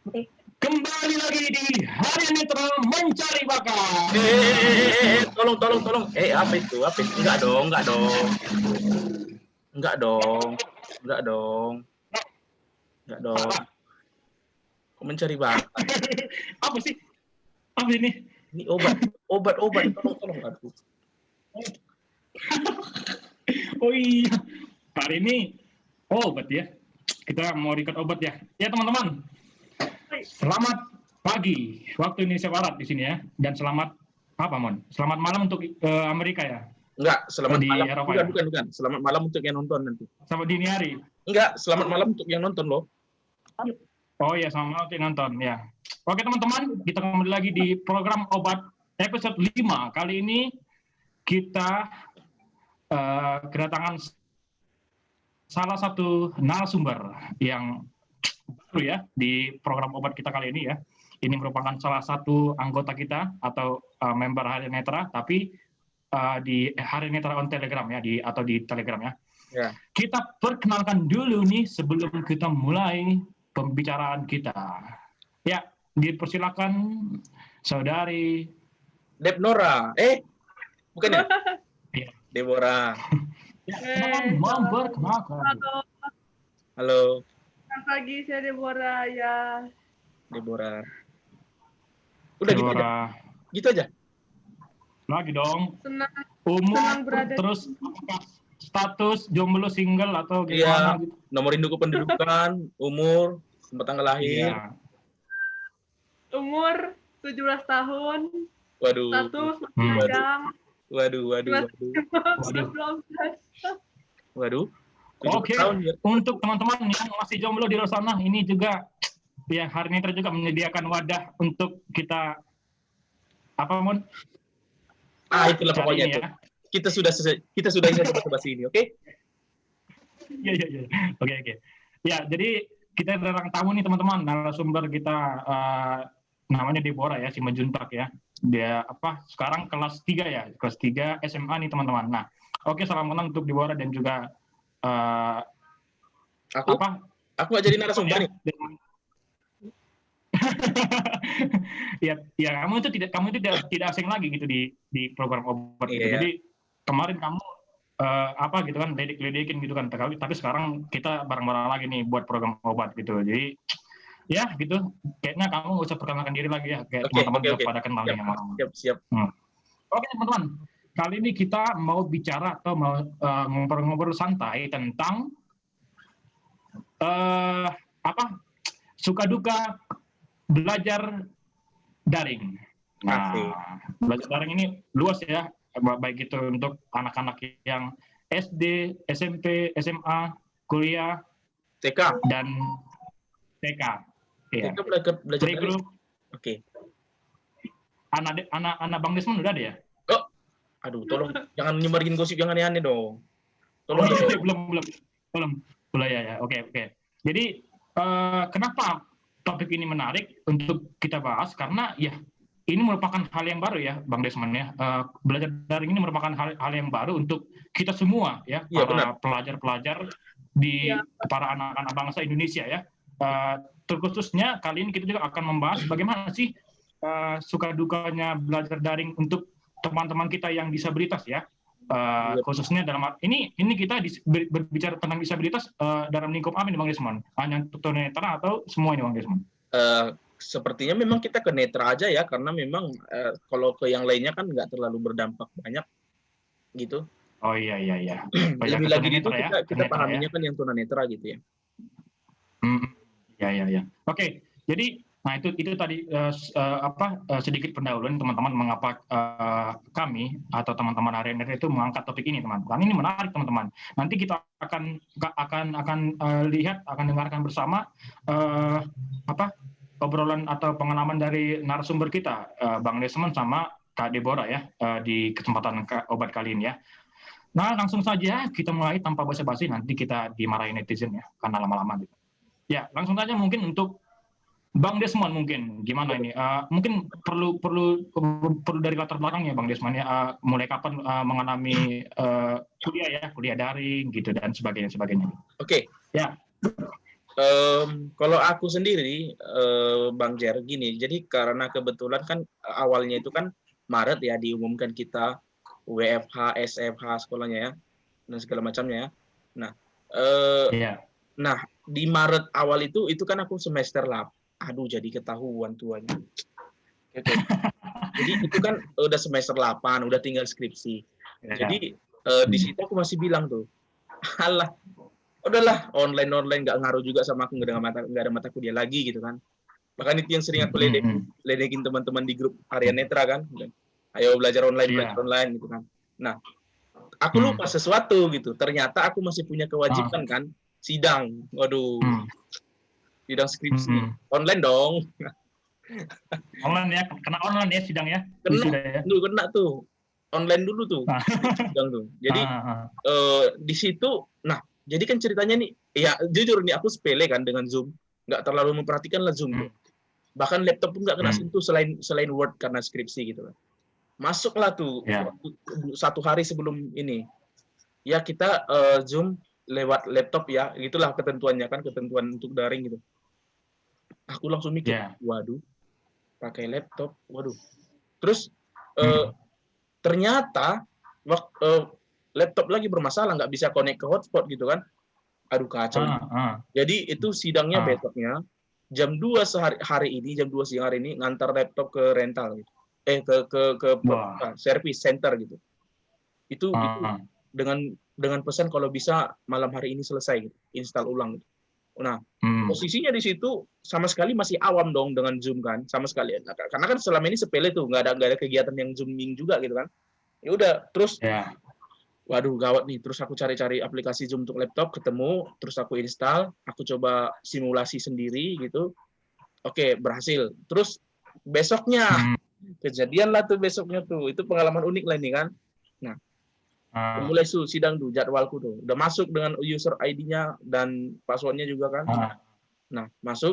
Kembali lagi di Hari Netra Mencari Bakat. Tolong. Apa itu? Enggak dong. Enggak dong. Kok mencari bakat? Apa sih? Apa ini? Ini obat. Tolong. Aduh. Oh iya, hari ini obat ya. Kita mau record obat ya. Ya teman-teman, selamat pagi waktu Indonesia Barat di sini ya. Dan selamat apa Mon? Selamat malam untuk Amerika ya. Enggak, selamat di malam. Eropa ya. Bukan. Selamat malam untuk yang nonton nanti. Selamat dini hari. Enggak, selamat malam untuk yang nonton loh. Oh ya, selamat malam untuk yang nonton ya. Oke teman-teman, kita kembali lagi di program obat episode 5. Kali ini kita kedatangan salah satu narasumber yang baru ya di program obat kita kali ini ya. Ini merupakan salah satu anggota kita atau member Hari Netra, tapi di Hari Netra on Telegram ya, atau di Telegram ya. Ya. Kita perkenalkan dulu nih sebelum kita mulai pembicaraan kita. Ya, dipersilakan saudari Debnora. Bukan ya? Iya. Deborah. Ya, memperkenalkan. Halo. Selamat pagi, saya Deborah ya. Deborah. Udah Deborah. Gitu aja. Lagi dong. Senang Umur berada terus status jomblo single atau Iya, gimana gitu. nomor induk kependudukan, umur, tempat tanggal lahir. Iya. umur 17 tahun, Waduh. status panjang, Waduh. 12. Oke, Tahun, ya. untuk teman-teman yang masih jomblo di luar sana, ini juga ya Hari Netra juga menyediakan wadah untuk kita apa Mon? Itulah pokoknya itu. Ya. Kita sudah selesai bahas ini, oke? Iya. Oke. Ya, jadi kita datang tamu nih teman-teman, narasumber kita namanya Deborah ya, si Majuntak ya. Dia sekarang kelas 3 ya, kelas 3 SMA nih teman-teman. Nah, oke, salam kenal untuk Deborah dan juga Aku nggak jadi narasumber nih. ya kamu itu tidak asing lagi gitu di program obat gitu. Iya. Jadi kemarin kamu gitu kan ledekin gitu kan, tapi sekarang kita bareng-bareng lagi nih buat program obat gitu. Jadi ya gitu, kayaknya kamu nggak usah perkenalkan diri lagi ya, kayak teman-teman udah pada kenal nih sama kamu. Siap. Oke teman-teman, kali ini kita mau bicara atau mau ngobrol-ngobrol santai tentang suka duka belajar daring. Nah, belajar daring ini luas ya, baik itu untuk anak-anak yang SD, SMP, SMA, kuliah, TK dan TK. Ya. TK belajar daring. Oke. Anak Bang Desmond udah ada ya? Oh, aduh, tolong jangan nyebarin gosip yang aneh-aneh dong. Tolong. Belum ya. Oke. Jadi kenapa topik ini menarik untuk kita bahas? Karena ya ini merupakan hal yang baru ya, Bang Desmond ya. Belajar daring ini merupakan hal yang baru untuk kita semua ya, para pelajar-pelajar para anak-anak bangsa Indonesia ya. Terkhususnya kali ini kita juga akan membahas bagaimana sih suka dukanya belajar daring untuk teman-teman kita yang disabilitas ya. Khususnya dalam ini kita berbicara tentang disabilitas dalam lingkup apa nih Bang Desmond? Hanya tunanetra atau semua ini Bang Desmond? Sepertinya memang kita ke netra aja ya, karena memang kalau ke yang lainnya kan nggak terlalu berdampak banyak gitu. Oh iya. Lebih lagi itu kita pahaminya kan yang tunanetra gitu ya. Ya. Oke, jadi nah itu tadi sedikit pendahuluan teman-teman mengapa kami atau teman-teman Hari Netra itu mengangkat topik ini teman-teman. Ini menarik teman-teman. Nanti kita akan lihat, akan dengarkan bersama obrolan atau pengalaman dari narasumber kita Bang Desmond sama Kak Deborah ya di kesempatan obat kali ini ya. Nah langsung saja kita mulai tanpa basa-basi, nanti kita dimarahin netizen ya karena lama-lama gitu. Ya langsung saja mungkin untuk Bang Desmond mungkin gimana ini? Mungkin perlu dari latar belakangnya Bang Desmond ya. Mulai kapan mengalami kuliah daring gitu dan sebagainya. Oke. Ya. Kalau aku sendiri, Bang Jer, gini, jadi karena kebetulan kan awalnya itu kan Maret ya diumumkan kita WFH, SFH sekolahnya ya, dan segala macamnya ya. Nah, eh, Iya. nah di Maret awal itu kan aku semester 8. Aduh, jadi ketahuan tuanya. Oke. Jadi itu kan udah semester 8, udah tinggal skripsi. Iya. Jadi di situ aku masih bilang tuh, alah, udahlah online nggak ngaruh juga sama aku, nggak ada mata kuliah lagi gitu kan. Bahkan itu yang sering aku ledekin teman-teman di grup Harian Netra kan. Ayo belajar online gitu kan. Nah, aku lupa sesuatu gitu. Ternyata aku masih punya kewajiban kan, sidang. Waduh, sidang skripsi online dong. Online ya, kena online ya sidang ya. Kena tuh. Online dulu tuh. Sidang tuh. Jadi di situ, nah, jadi kan ceritanya nih, ya jujur nih aku sepele kan dengan Zoom, nggak terlalu memperhatikan lah Zoom tuh. Bahkan laptop pun nggak kena sentuh selain Word karena skripsi gitu kan. Masuklah tuh 1 hari sebelum ini, ya kita Zoom lewat laptop ya, gitulah ketentuannya kan, ketentuan untuk daring gitu. Aku langsung mikir, waduh, pakai laptop, waduh. Terus ternyata laptop lagi bermasalah, nggak bisa connect ke hotspot gitu kan. Aduh, kacau. Jadi itu sidangnya besoknya jam 2 hari ini, jam 2 siang hari ini, ngantar laptop ke rental gitu. Ke service center gitu. Itu dengan pesan kalau bisa malam hari ini selesai gitu, install ulang gitu. Nah, posisinya di situ sama sekali masih awam dong dengan Zoom kan, sama sekali. Nah, karena kan selama ini sepele tuh, nggak ada kegiatan yang Zooming juga gitu kan. Ya udah, terus waduh gawat nih, terus aku cari-cari aplikasi Zoom untuk laptop, ketemu, terus aku install, aku coba simulasi sendiri gitu. Oke, berhasil. Terus besoknya kejadian lah tuh besoknya tuh, itu pengalaman unik lah ini kan. Nah, mulai sidang tuh jadwalku tuh, udah masuk dengan user ID-nya dan passwordnya juga kan. Nah, masuk,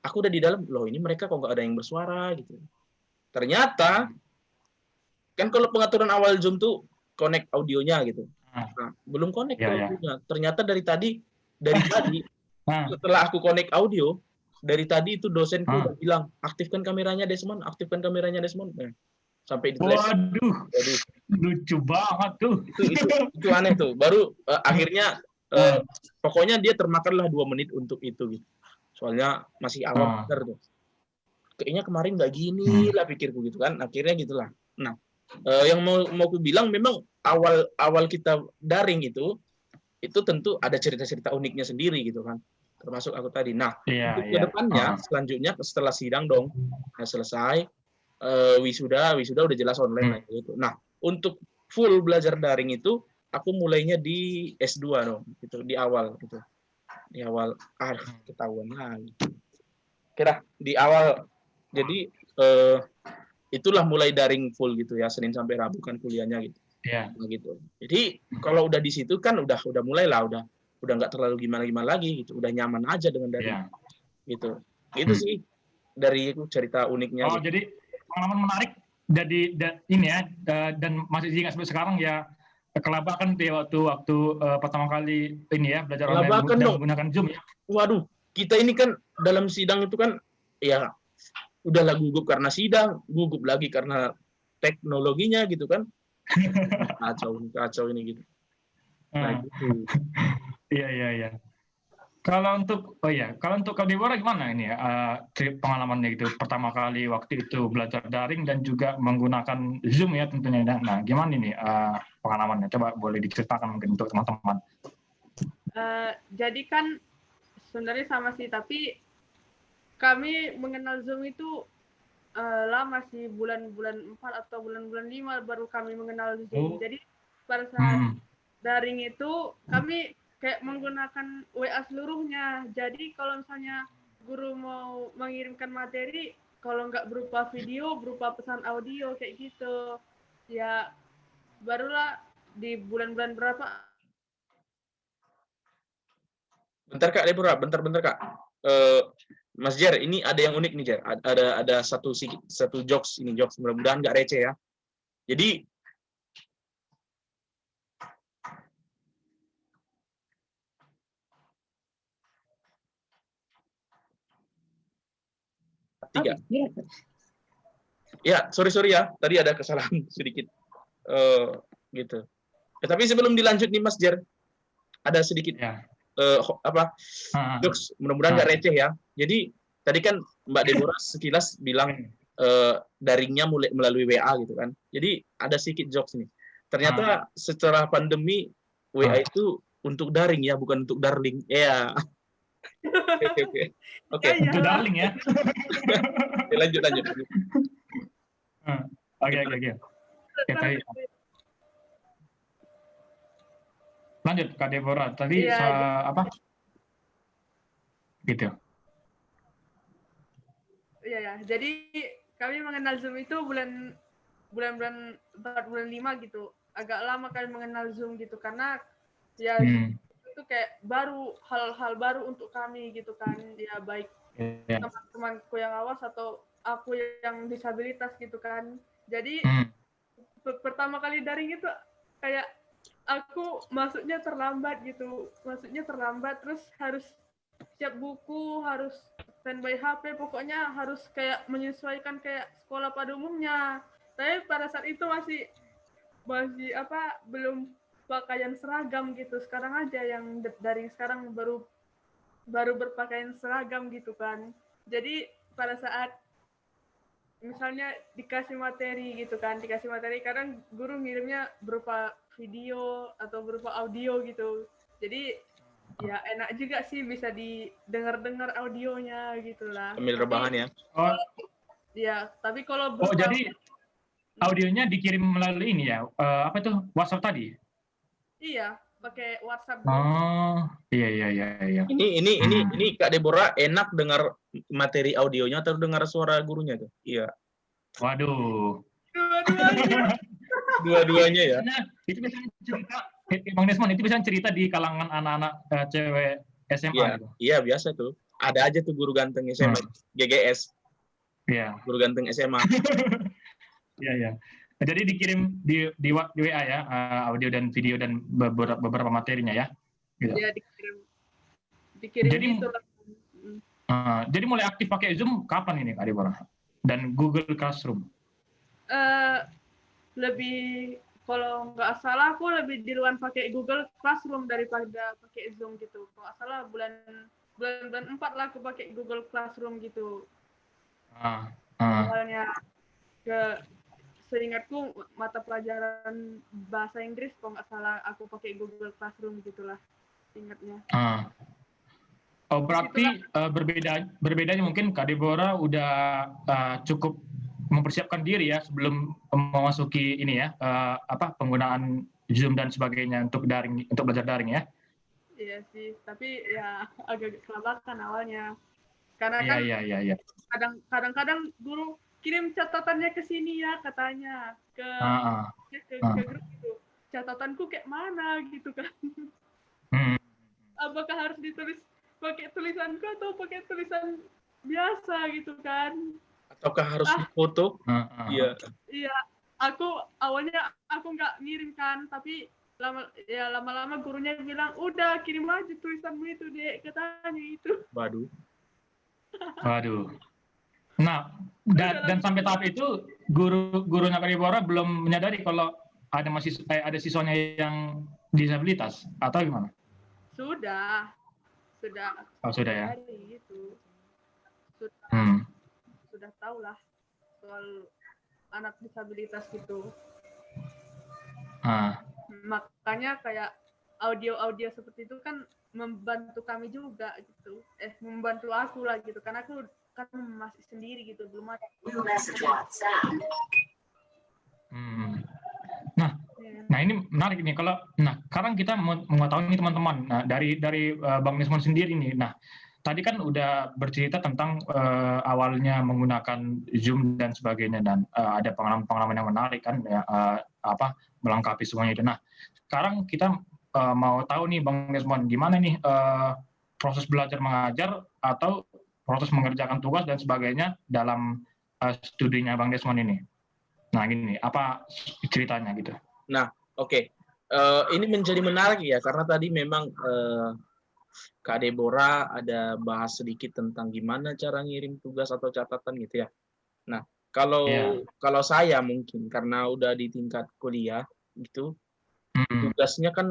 aku udah di dalam, loh ini mereka kok nggak ada yang bersuara gitu. Ternyata kan kalau pengaturan awal Zoom tuh connect audionya gitu. Nah, belum connect audionya. Ternyata dari tadi setelah aku connect audio, dari tadi itu dosenku udah bilang, aktifkan kameranya Desmond, aktifkan kameranya Desmond. Nah, sampai di Waduh, lucu banget tuh. Itu aneh tuh. Baru akhirnya pokoknya dia termakanlah 2 menit untuk itu gitu. Soalnya masih awam bener tuh. Kayaknya kemarin nggak gini lah pikirku gitu kan. Akhirnya gitulah. Nah, yang mau aku bilang memang awal kita daring itu tentu ada cerita-cerita uniknya sendiri gitu kan. Termasuk aku tadi. Nah, untuk ke depannya selanjutnya setelah sidang dong, selesai wisuda udah jelas online lah gitu. Nah, untuk full belajar daring itu aku mulainya di S2 dong, gitu, di awal gitu. Di awal ketahuan lagi. Kira di awal. Jadi itulah mulai daring full gitu ya, Senin sampai Rabu kan kuliahnya gitu. Gitu. Jadi kalau udah di situ kan udah mulai lah, udah nggak terlalu gimana lagi gitu, udah nyaman aja dengan daring. Gitu. Itu sih dari cerita uniknya. Oh, gitu. Jadi pengalaman menarik ini ya, dan masih diingat sampai sekarang ya, kelabakan tuh ya waktu pertama kali ini ya belajar online dan menggunakan Zoom ya. Waduh, kita ini kan dalam sidang itu kan ya udahlah gugup karena sidang, gugup lagi karena teknologinya gitu kan. Kacau ini gitu. Nah, gitu. Iya. Kalau untuk Kak Deborah gimana ini ya pengalamannya gitu pertama kali waktu itu belajar daring dan juga menggunakan Zoom ya tentunya. Nah, gimana ini pengalamannya? Coba boleh diceritakan mungkin untuk teman-teman. Jadi kan sebenarnya sama sih, tapi kami mengenal Zoom itu lama sih, bulan-bulan 4 atau bulan-bulan 5 baru kami mengenal Zoom. Jadi pada saat daring itu kami kayak menggunakan WA seluruhnya. Jadi kalau misalnya guru mau mengirimkan materi, kalau nggak berupa video, berupa pesan audio kayak gitu. Ya barulah di bulan-bulan berapa. Bentar Kak Deborah, bentar Kak. Mas Jer, ini ada yang unik nih Jer. Ada satu jokes ini, jokes mudah-mudahan nggak receh ya. Jadi 3. Ya, sorry ya. Tadi ada kesalahan sedikit. Gitu. Tapi sebelum dilanjut nih Mas Jer, ada sedikit Ya. jokes, mudah-mudahan nggak receh ya. Jadi tadi kan Mbak Deborah sekilas bilang daringnya melalui WA gitu kan. Jadi ada sedikit jokes nih. Ternyata setelah pandemi WA itu untuk daring ya, bukan untuk darling. Ya. Oke. Untuk darling ya. Lanjut. Oke. Tadi lanjut Kak Deborah. Tadi apa? Gitu. Iya. Jadi kami mengenal Zoom itu bulan 4 bulan 5 gitu. Agak lama kami mengenal Zoom gitu karena ya itu kayak baru, hal-hal baru untuk kami gitu kan. Ya baik teman-temanku yang awas atau aku yang disabilitas gitu kan. Jadi pertama kali daring itu kayak aku masuknya terlambat terus harus siap buku, harus standby HP, pokoknya harus kayak menyesuaikan kayak sekolah pada umumnya. Tapi pada saat itu masih belum pakaian seragam gitu. Sekarang aja yang daring sekarang baru berpakaian seragam gitu kan. Jadi pada saat misalnya dikasih materi kadang guru ngirimnya berupa video atau berupa audio gitu. Jadi ya enak juga sih bisa didengar audionya gitulah. Ambil rebahan ya. Ya, tapi kalau jadi audionya dikirim melalui ini ya, apa tuh, WhatsApp tadi? Iya, pakai WhatsApp. Oh, iya. Ini Kak Deborah enak dengar materi audionya atau dengar suara gurunya tuh? Iya. Waduh. Dua-duanya ya. Itu biasanya cerita, Bang Desmond, itu biasanya cerita di kalangan anak-anak cewek SMA iya, gitu. Iya, biasa tuh. Ada aja tuh guru ganteng SMA, GGS. Iya. Guru ganteng SMA. Iya. Jadi dikirim di WA ya, audio dan video dan beberapa materinya ya. Gitu. Iya, dikirim jadi, gitu. Jadi mulai aktif pakai Zoom kapan ini Kak Deborah? Dan Google Classroom? Lebih, kalau nggak salah aku lebih duluan pakai Google Classroom daripada pakai Zoom gitu. Kalau nggak salah bulan 4 lah aku pakai Google Classroom gitu. Awalnya seingatku mata pelajaran bahasa Inggris kalau nggak salah aku pakai Google Classroom gitulah ingatnya. Oh berarti berbedanya mungkin Kak Deborah udah cukup mempersiapkan diri ya sebelum memasuki ini ya penggunaan Zoom dan sebagainya untuk belajar daring ya. Iya sih, tapi ya agak kelabakan awalnya. Karena Iya. Kadang-kadang guru kirim catatannya ke sini ya katanya ke grup gitu. Catatanku kayak mana gitu kan. Apakah harus ditulis pakai tulisanku atau pakai tulisan biasa gitu kan? Ataukah harus difoto? Iya. Iya, awalnya aku nggak ngirim kan, tapi lama-lama gurunya bilang udah kirim aja tulisanmu itu Dek, katanya itu. Waduh. Nah, dan sampai tahap itu gurunya Kak Deborah belum menyadari kalau ada siswanya yang disabilitas atau gimana? Sudah. Oh, sudah ya. Gitu. Sudah tahu lah soal anak disabilitas gitu. Makanya kayak audio seperti itu kan membantu kami juga gitu. Membantu aku lah gitu. Karena aku kan masih sendiri gitu, belum ada. Nah ini menarik nih sekarang kita mau tahu nih teman-teman. Nah dari Bang Desmond sendiri nih. Nah tadi kan udah bercerita tentang awalnya menggunakan Zoom dan sebagainya dan ada pengalaman yang menarik kan ya, melengkapi semuanya itu. Nah sekarang kita mau tahu nih Bang Desmond gimana nih proses belajar mengajar atau proses mengerjakan tugas dan sebagainya dalam studinya Bang Desmond ini. Nah gini, apa ceritanya gitu? Nah, oke. Ini menjadi menarik ya karena tadi memang Kak Deborah ada bahas sedikit tentang gimana cara ngirim tugas atau catatan gitu ya. Nah, kalau saya mungkin karena udah di tingkat kuliah gitu, tugasnya kan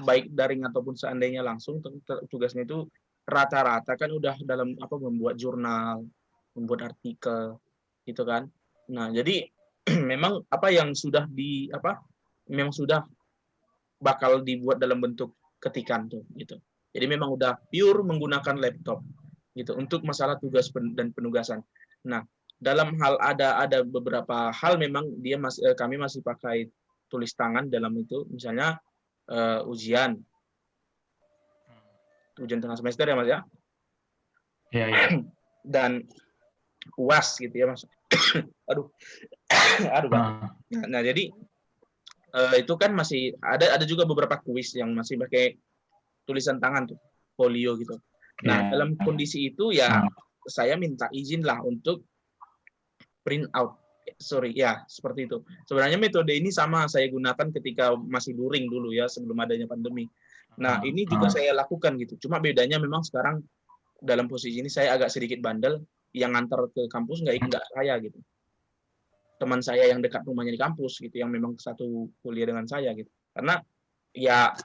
baik daring ataupun seandainya langsung, tugasnya itu rata-rata kan udah dalam membuat jurnal, membuat artikel gitu kan. Nah, jadi memang apa yang sudah memang sudah bakal dibuat dalam bentuk ketikan tuh gitu. Jadi memang udah pure menggunakan laptop gitu untuk masalah tugas dan penugasan. Nah, dalam hal ada beberapa hal memang kami masih pakai tulis tangan dalam itu, misalnya ujian tengah semester ya Mas ya. Iya. Dan UAS gitu ya Mas. aduh Bang. Nah, jadi itu kan masih ada juga beberapa kuis yang masih pakai tulisan tangan tuh, folio gitu. Nah, dalam kondisi itu ya saya minta izin lah untuk print out. Sorry, ya seperti itu. Sebenarnya metode ini sama saya gunakan ketika masih luring dulu ya, sebelum adanya pandemi. Nah, ini juga saya lakukan gitu. Cuma bedanya memang sekarang dalam posisi ini saya agak sedikit bandel, yang ngantar ke kampus nggak saya gitu. Teman saya yang dekat rumahnya di kampus gitu, yang memang satu kuliah dengan saya gitu. Karena ya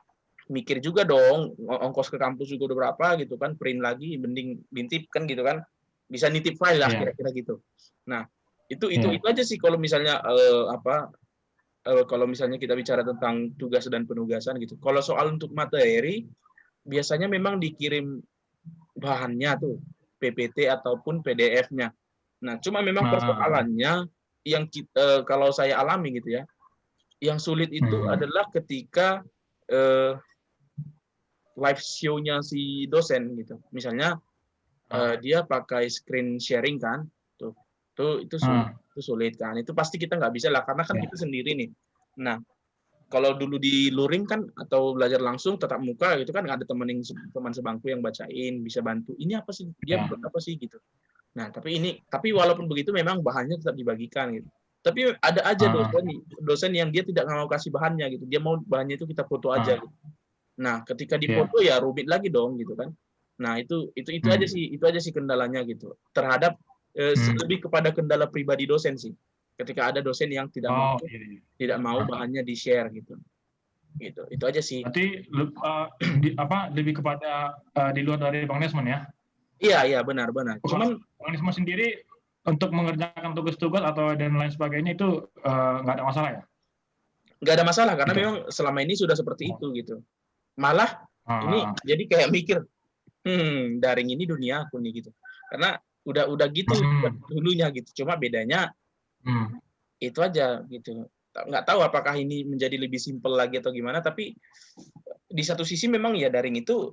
mikir juga dong, ongkos ke kampus juga udah berapa gitu kan, print lagi, mending nitip kan gitu kan, bisa nitip file lah kira-kira gitu. Nah, itu aja sih kalau misalnya kalau misalnya kita bicara tentang tugas dan penugasan gitu. Kalau soal untuk materi, biasanya memang dikirim bahannya tuh, PPT ataupun PDF-nya. Nah, cuma memang persoalannya yang kalau saya alami gitu ya, yang sulit itu adalah ketika live show-nya si dosen gitu. Misalnya dia pakai screen sharing kan, itu sulit kan. Itu pasti kita nggak bisa lah, karena kan kita sendiri nih. Nah, kalau dulu di luring kan atau belajar langsung tatap muka gitu kan, ada teman sebangku yang bacain, bisa bantu. Ini apa sih? Dia buat apa sih gitu. Nah, tapi walaupun begitu memang bahannya tetap dibagikan gitu. Tapi ada aja dosen yang dia tidak mau kasih bahannya gitu. Dia mau bahannya itu kita foto aja gitu. Nah, ketika difoto ya rumit lagi dong gitu kan. Nah, itu aja sih kendalanya gitu. Terhadap lebih kepada kendala pribadi dosen sih. Ketika ada dosen yang tidak mau bahannya di-share gitu. Gitu. Itu aja sih. Berarti lebih kepada di luar dari Bang Desmond ya? Iya, benar. Cuman Bang Desmond sendiri untuk mengerjakan tugas-tugas atau dan lain sebagainya itu nggak ada masalah ya? Nggak ada masalah karena memang selama ini sudah seperti itu gitu. Malah ini jadi kayak mikir, daring ini dunia aku nih gitu. Karena udah gitu dulunya gitu. Cuma bedanya itu aja gitu. Nggak tahu apakah ini menjadi lebih simpel lagi atau gimana, tapi di satu sisi memang ya daring itu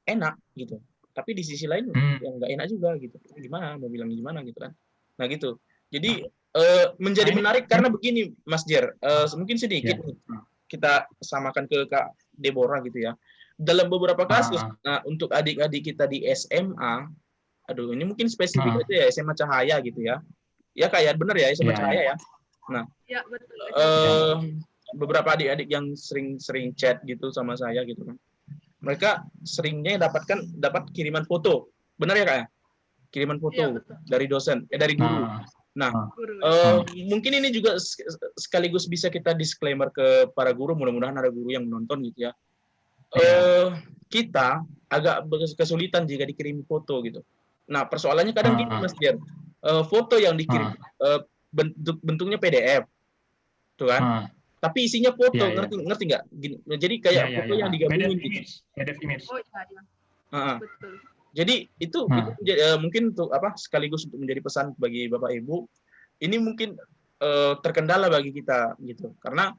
enak gitu. Tapi di sisi lain yang nggak enak juga gitu. Gimana mau bilang gimana gitu kan. Nah gitu. Jadi menjadi menarik karena begini Mas Jer, mungkin sedikit kita samakan ke Kak Deborah gitu ya. Dalam beberapa kasus, untuk adik-adik kita di SMA, ini mungkin spesifik aja ya, SMA Cahaya gitu ya. Ya kayak benar ya, SMA Cahaya ya. Nah, betul. Beberapa adik-adik yang sering chat gitu sama saya gitu kan. Mereka seringnya dapat kiriman foto. Benar ya Kak ya? Kiriman foto dari dosen, dari guru. Nah, mungkin ini juga sekaligus bisa kita disclaimer ke para guru, mudah-mudahan ada guru yang menonton gitu ya. Kita agak kesulitan jika dikirim foto gitu. Nah, persoalannya kadang gini Mas Dian, foto yang dikirim bentuknya PDF, tuh kan? Tapi isinya foto, ngerti nggak? Jadi kayak foto yang digabungin gitu. PDF image. Oh iya. Betul. Jadi itu mungkin untuk sekaligus untuk menjadi pesan bagi Bapak Ibu, ini mungkin terkendala bagi kita gitu, karena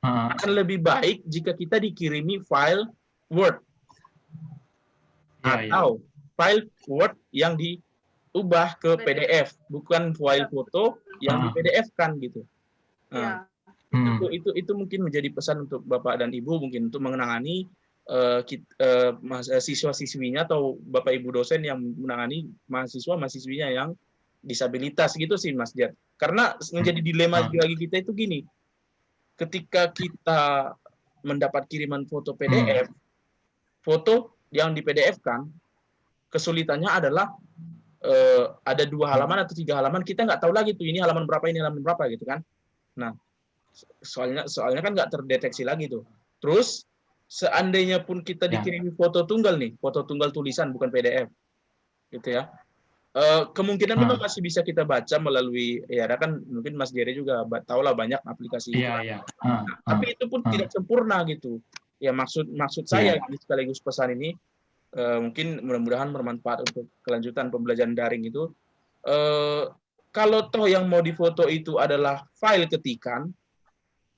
akan lebih baik jika kita dikirimi file Word atau file Word yang diubah ke PDF, bukan file foto yang di PDF kan gitu. Nah, itu mungkin menjadi pesan untuk Bapak dan Ibu, mungkin untuk menangani siswa-siswinya atau Bapak Ibu dosen yang menangani mahasiswa-mahasiswinya yang disabilitas gitu sih Mas Jad. Karena menjadi dilema bagi kita itu gini, ketika kita mendapat kiriman foto PDF, foto yang di PDF-kan, kesulitannya adalah ada 2 halaman atau 3 halaman, kita nggak tahu lagi tuh ini halaman berapa gitu kan. Nah, soalnya kan nggak terdeteksi lagi tuh. Terus seandainya pun kita dikirimi foto tunggal nih, foto tunggal tulisan bukan PDF, gitu ya. Kemungkinan memang masih bisa kita baca melalui, ya kan mungkin Mas Jerry juga tahu lah banyak aplikasi itu. Tapi itu pun tidak sempurna gitu. Ya maksud saya sekaligus pesan ini, mungkin mudah-mudahan bermanfaat untuk kelanjutan pembelajaran daring itu. Kalau toh yang mau difoto itu adalah file ketikan,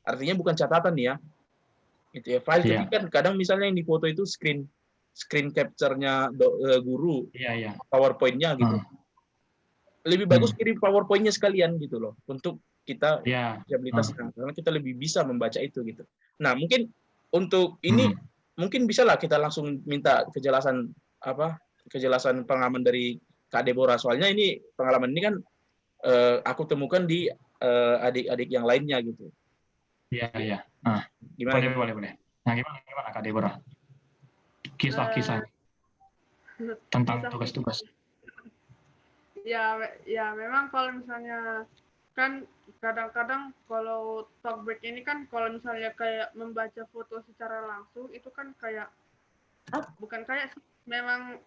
artinya bukan catatan ya, itu ya file ketikan. Kadang misalnya yang difoto itu screen capture-nya guru, PowerPoint-nya gitu. Lebih bagus kirim PowerPoint-nya sekalian gitu loh, untuk kita disabilitas, karena kita lebih bisa membaca itu gitu. Nah mungkin untuk ini mungkin bisa lah kita langsung minta kejelasan pengalaman dari Kak Deborah. Soalnya ini pengalaman ini kan aku temukan di adik-adik yang lainnya gitu. Iya. Gimana? Boleh. Nah, gimana Kak Deborah? Kisah-kisah tentang tugas-tugas. Ya memang kalau misalnya kan kadang-kadang kalau talkback ini kan kalau misalnya kayak membaca foto secara langsung itu kan kayak bukan kayak memang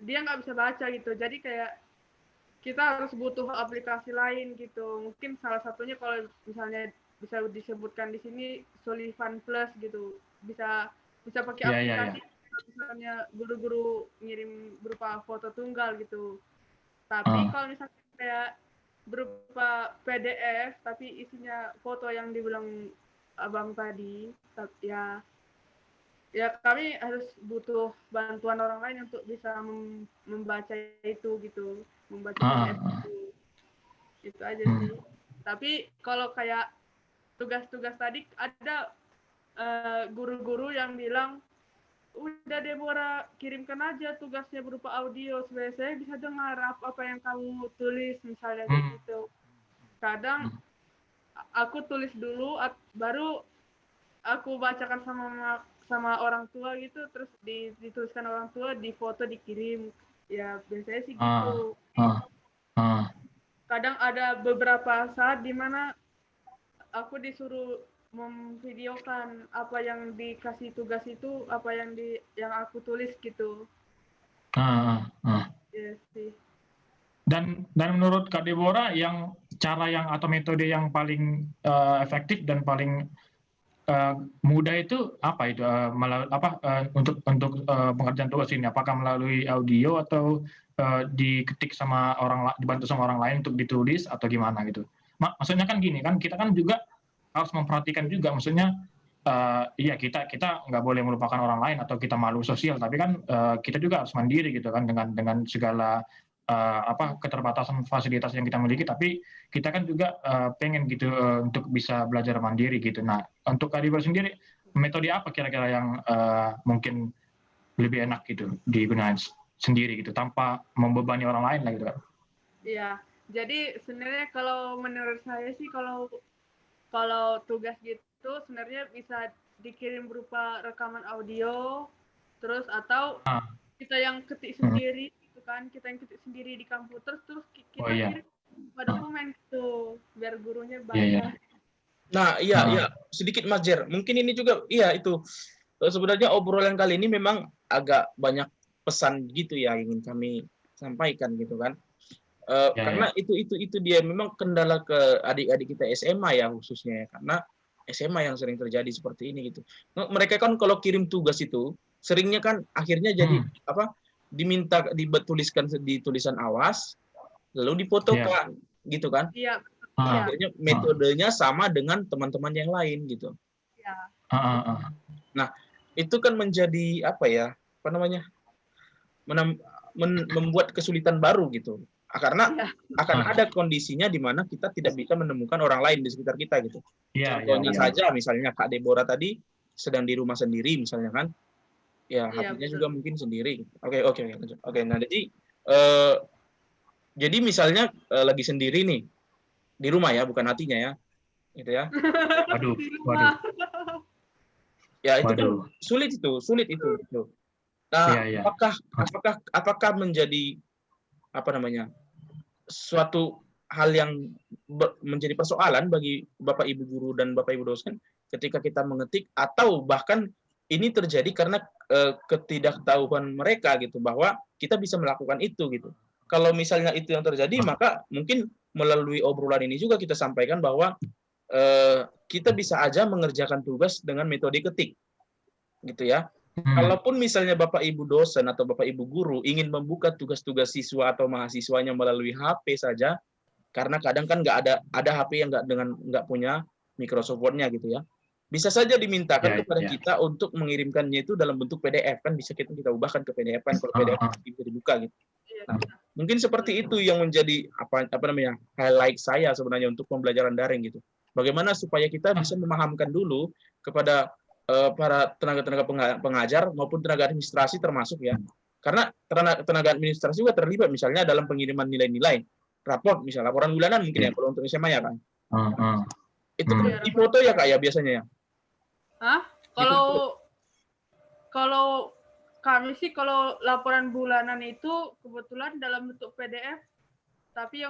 dia nggak bisa baca gitu, jadi kayak kita harus butuh aplikasi lain gitu. Mungkin salah satunya kalau misalnya bisa disebutkan di sini Sullivan Plus gitu, bisa pakai aplikasi. Misalnya guru-guru ngirim berupa foto tunggal gitu, tapi kalau misalnya kayak berupa PDF tapi isinya foto yang dibilang abang tadi, ya kami harus butuh bantuan orang lain untuk bisa membaca itu gitu, membaca PDF itu aja sih. Tapi kalau kayak tugas-tugas tadi ada guru-guru yang bilang udah Deborah karimkan aja tugasnya berupa audio supaya saya bisa dengar apa yang kamu tulis misalnya gitu. Kadang aku tulis dulu baru aku bacakan sama orang tua gitu, terus dituliskan orang tua, di foto dikirim. Ya biasanya sih gitu. Kadang ada beberapa saat di mana aku disuruh memvideokan apa yang dikasih tugas itu, apa yang aku tulis gitu. Yes, sih. Dan menurut Kak Deborah yang cara yang atau metode yang paling efektif dan paling mudah itu apa itu untuk pengerjaan tugas ini? Apakah melalui audio atau diketik dibantu sama orang lain untuk ditulis atau gimana gitu? Maksudnya kan gini kan, kita kan juga harus memperhatikan juga, maksudnya kita nggak boleh melupakan orang lain atau kita malu sosial, tapi kan kita juga harus mandiri gitu kan dengan segala keterbatasan fasilitas yang kita miliki, tapi kita kan juga pengen gitu untuk bisa belajar mandiri gitu. Nah, untuk Kak Deborah sendiri, metode apa kira-kira yang mungkin lebih enak gitu digunakan sendiri gitu tanpa membebani orang lain lah gitu kan? Iya, jadi sebenarnya kalau menurut saya sih kalau tugas gitu sebenarnya bisa dikirim berupa rekaman audio, terus atau kita yang ketik sendiri gitu kan, kita yang ketik sendiri di komputer, terus kita kirim dokumen gitu biar gurunya baca. Nah, iya sedikit Mas Jer, mungkin ini juga itu sebenarnya obrolan kali ini memang agak banyak pesan gitu ya ingin kami sampaikan gitu kan. Karena itu dia memang kendala ke adik-adik kita SMA ya khususnya ya, karena SMA yang sering terjadi seperti ini gitu. Mereka kan kalau kirim tugas itu seringnya kan akhirnya jadi diminta dituliskan di tulisan awas lalu difotokan gitu kan. Iya. Akhirnya metodenya sama dengan teman-teman yang lain gitu. Iya. Nah, itu kan menjadi membuat kesulitan baru gitu. Karena akan ada kondisinya di mana kita tidak bisa menemukan orang lain di sekitar kita gitu. Contohnya saja misalnya Kak Deborah tadi sedang di rumah sendiri misalnya kan, ya hatinya juga mungkin sendiri. Oke. Nah jadi misalnya lagi sendiri nih di rumah ya, bukan hatinya ya, gitu ya. Waduh. Ya itu kan Waduh. sulit itu gitu. Nah, Iya, iya. apakah menjadi apa namanya suatu hal yang menjadi persoalan bagi Bapak Ibu guru dan Bapak Ibu dosen ketika kita mengetik, atau bahkan ini terjadi karena ketidaktahuan mereka gitu bahwa kita bisa melakukan itu gitu. Kalau misalnya itu yang terjadi, maka mungkin melalui obrolan ini juga kita sampaikan bahwa kita bisa aja mengerjakan tugas dengan metode ketik, gitu ya. Kalaupun misalnya Bapak Ibu dosen atau Bapak Ibu guru ingin membuka tugas-tugas siswa atau mahasiswanya melalui HP saja, karena kadang kan nggak ada HP yang nggak punya Microsoft Word-nya gitu ya. Bisa saja dimintakan kepada kita untuk mengirimkannya itu dalam bentuk PDF, kan bisa kita ubahkan ke PDF kan, kalau PDF bisa dibuka gitu. Nah, mungkin seperti itu yang menjadi apa namanya highlight saya sebenarnya untuk pembelajaran daring gitu. Bagaimana supaya kita bisa memahamkan dulu kepada para tenaga pengajar maupun tenaga administrasi termasuk ya. Karena tenaga administrasi juga terlibat misalnya dalam pengiriman nilai-nilai, raport misalnya, laporan bulanan mungkin ya kalau untuk SMA ya kan. Itu kan di foto ya Kak ya biasanya ya. Hah? Kalau kami sih kalau laporan bulanan itu kebetulan dalam bentuk PDF, tapi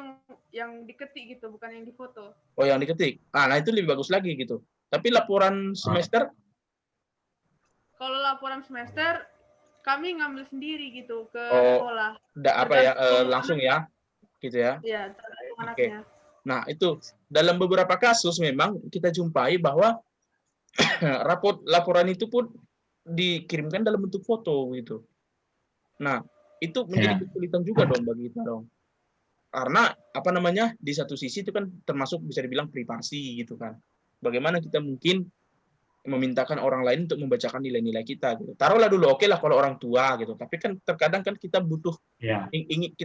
yang diketik gitu, bukan yang difoto. Oh, yang diketik. Nah itu lebih bagus lagi gitu. Tapi laporan semester? Kalau laporan semester kami ngambil sendiri gitu ke sekolah. Langsung ya, gitu ya. Iya, Oke. Nah itu dalam beberapa kasus memang kita jumpai bahwa laporan itu pun dikirimkan dalam bentuk foto gitu. Nah itu menjadi kesulitan juga dong bagi kita dong. Karena apa namanya di satu sisi itu kan termasuk bisa dibilang privasi gitu kan. Bagaimana kita mungkin memintakan orang lain untuk membacakan nilai-nilai kita gitu. Taruhlah dulu oke lah kalau orang tua gitu. Tapi kan terkadang kan kita butuh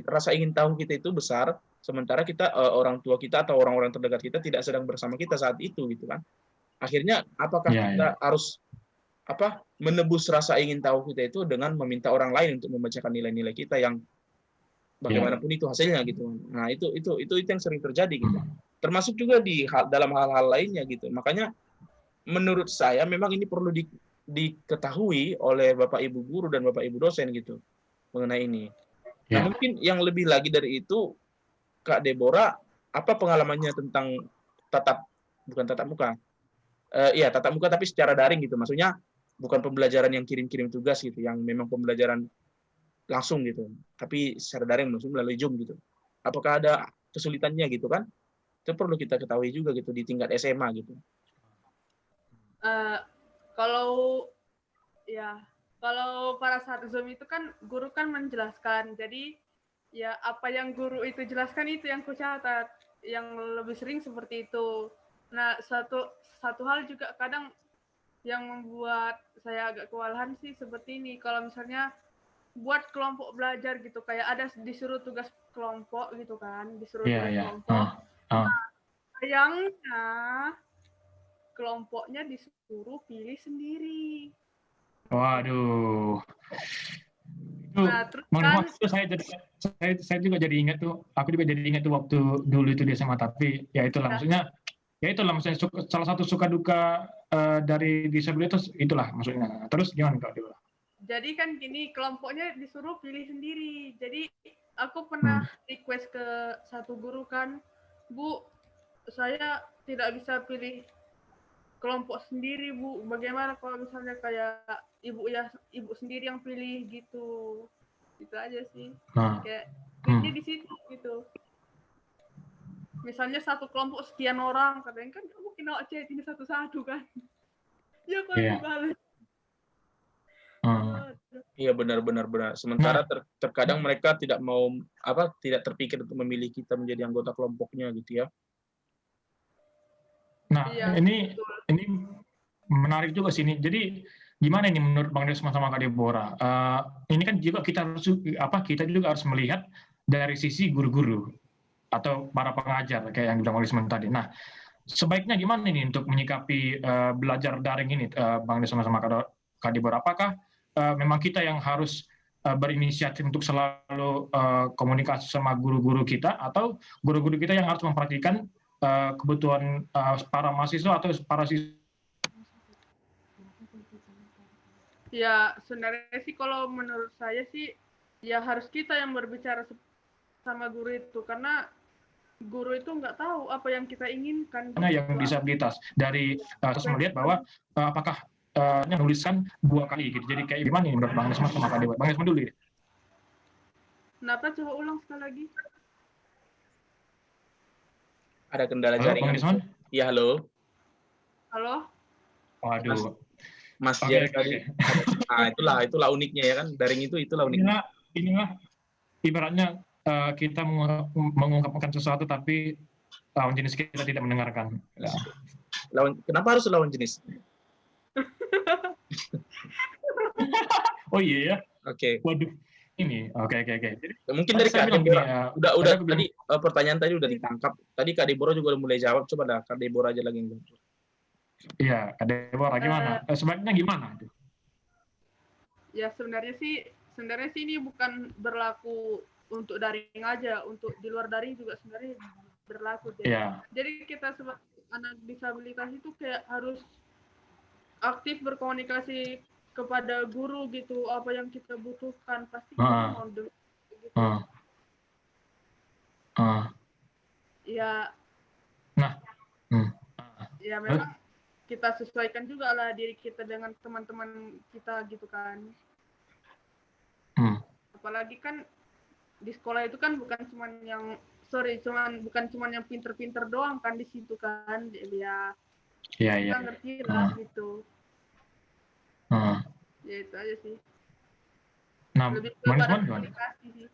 rasa ingin tahu kita itu besar, sementara kita orang tua kita atau orang-orang terdekat kita tidak sedang bersama kita saat itu gitu kan. Akhirnya apakah kita harus menebus rasa ingin tahu kita itu dengan meminta orang lain untuk membacakan nilai-nilai kita yang bagaimanapun itu hasilnya gitu. Nah, itu yang sering terjadi gitu. Termasuk juga dalam hal-hal lainnya gitu. Makanya menurut saya memang ini perlu diketahui oleh Bapak Ibu guru dan Bapak Ibu dosen gitu mengenai ini. Nah, mungkin yang lebih lagi dari itu Kak Deborah, apa pengalamannya tentang bukan tatap muka. Tatap muka tapi secara daring gitu. Maksudnya bukan pembelajaran yang kirim-kirim tugas gitu, yang memang pembelajaran langsung gitu, tapi secara daring maksudnya melalui Zoom gitu. Apakah ada kesulitannya gitu kan? Itu perlu kita ketahui juga gitu di tingkat SMA gitu. Kalau pada saat Zoom itu kan guru kan menjelaskan, jadi ya apa yang guru itu jelaskan itu yang ku catat, yang lebih sering seperti itu. Nah satu hal juga kadang yang membuat saya agak kewalahan sih seperti ini, kalau misalnya buat kelompok belajar gitu, kayak ada disuruh tugas kelompok gitu kan, disuruh tugas kelompok. Sayangnya kelompoknya disuruh pilih sendiri. Waduh. Nah, terus kan saya juga jadi ingat tuh, aku juga jadi ingat tuh waktu dulu itu di SMA, tapi ya itulah maksudnya salah satu suka duka dari disabilitas itulah maksudnya. Terus gimana Kak Dewa? Jadi kan gini, kelompoknya disuruh pilih sendiri. Jadi aku pernah request ke satu guru kan, Bu, saya tidak bisa pilih kelompok sendiri, Bu. Bagaimana kalau misalnya kayak ibu sendiri yang pilih gitu. Gitu aja sih. Kayak triknya di situ gitu. Misalnya satu kelompok sekian orang, katanya kan mungkin awak cek ini satu-satu kan. Ya kalau dibalik. Iya benar. Sementara terkadang mereka tidak terpikir untuk memilih kita menjadi anggota kelompoknya gitu ya. Nah, ini menarik juga sih ini. Jadi gimana ini menurut Bang Desmond sama Kak Deborah? Ini kan juga kita juga harus melihat dari sisi guru-guru atau para pengajar kayak yang dibilang oleh Desmond tadi. Nah, sebaiknya gimana ini untuk menyikapi belajar daring ini, Bang Desmond sama Kak Deborah? Apakah memang kita yang harus berinisiatif untuk selalu komunikasi sama guru-guru kita, atau guru-guru kita yang harus memperhatikan kebutuhan para mahasiswa atau para siswa? Ya sebenarnya sih kalau menurut saya sih ya harus kita yang berbicara sama guru itu, karena guru itu nggak tahu apa yang kita inginkan. Yang disabilitas dari saya melihat bahwa apakah menuliskan 2 kali gitu. Jadi kayak gimana nih menurut Bang Desmond sama Kak Dewa? Bang Desmond dulu ya. Kenapa? Coba ulang sekali lagi. Ada kendala Halo, jaringan. Bang Desmond? Iya, halo. Halo? Waduh. Mas Oke, Jerry oke, tadi. Nah, itulah uniknya ya kan. Daring itulah uniknya. Inilah ibaratnya kita mengungkapkan sesuatu tapi lawan jenis kita tidak mendengarkan. Ya. Kenapa harus lawan jenis? Oh iya ya. Oke. Waduh. Ini. Oke. Jadi, mungkin dari Kak Deborah. Udah tadi pertanyaan tadi udah ditangkap. Tadi Kak Deborah juga udah mulai jawab. Coba dah Kak Deborah aja lagi yang jawab. Iya, Kak Deborah gimana? Sebaiknya gimana? Ya sebenarnya sih ini bukan berlaku untuk daring aja, untuk di luar daring juga sebenarnya berlaku. Jadi kita sebagai anak disabilitas itu kayak harus aktif berkomunikasi kepada guru gitu, apa yang kita butuhkan pasti kita mau dengar gitu. Ya. Nah. Ya memang kita sesuaikan juga lah diri kita dengan teman-teman kita gitu kan. Apalagi kan di sekolah itu kan bukan cuman yang yang pinter-pinter doang kan di situ kan. Ya kita ngerti lah gitu. Ya itu aja sih. Nah, lebih kepada komunikasi sih.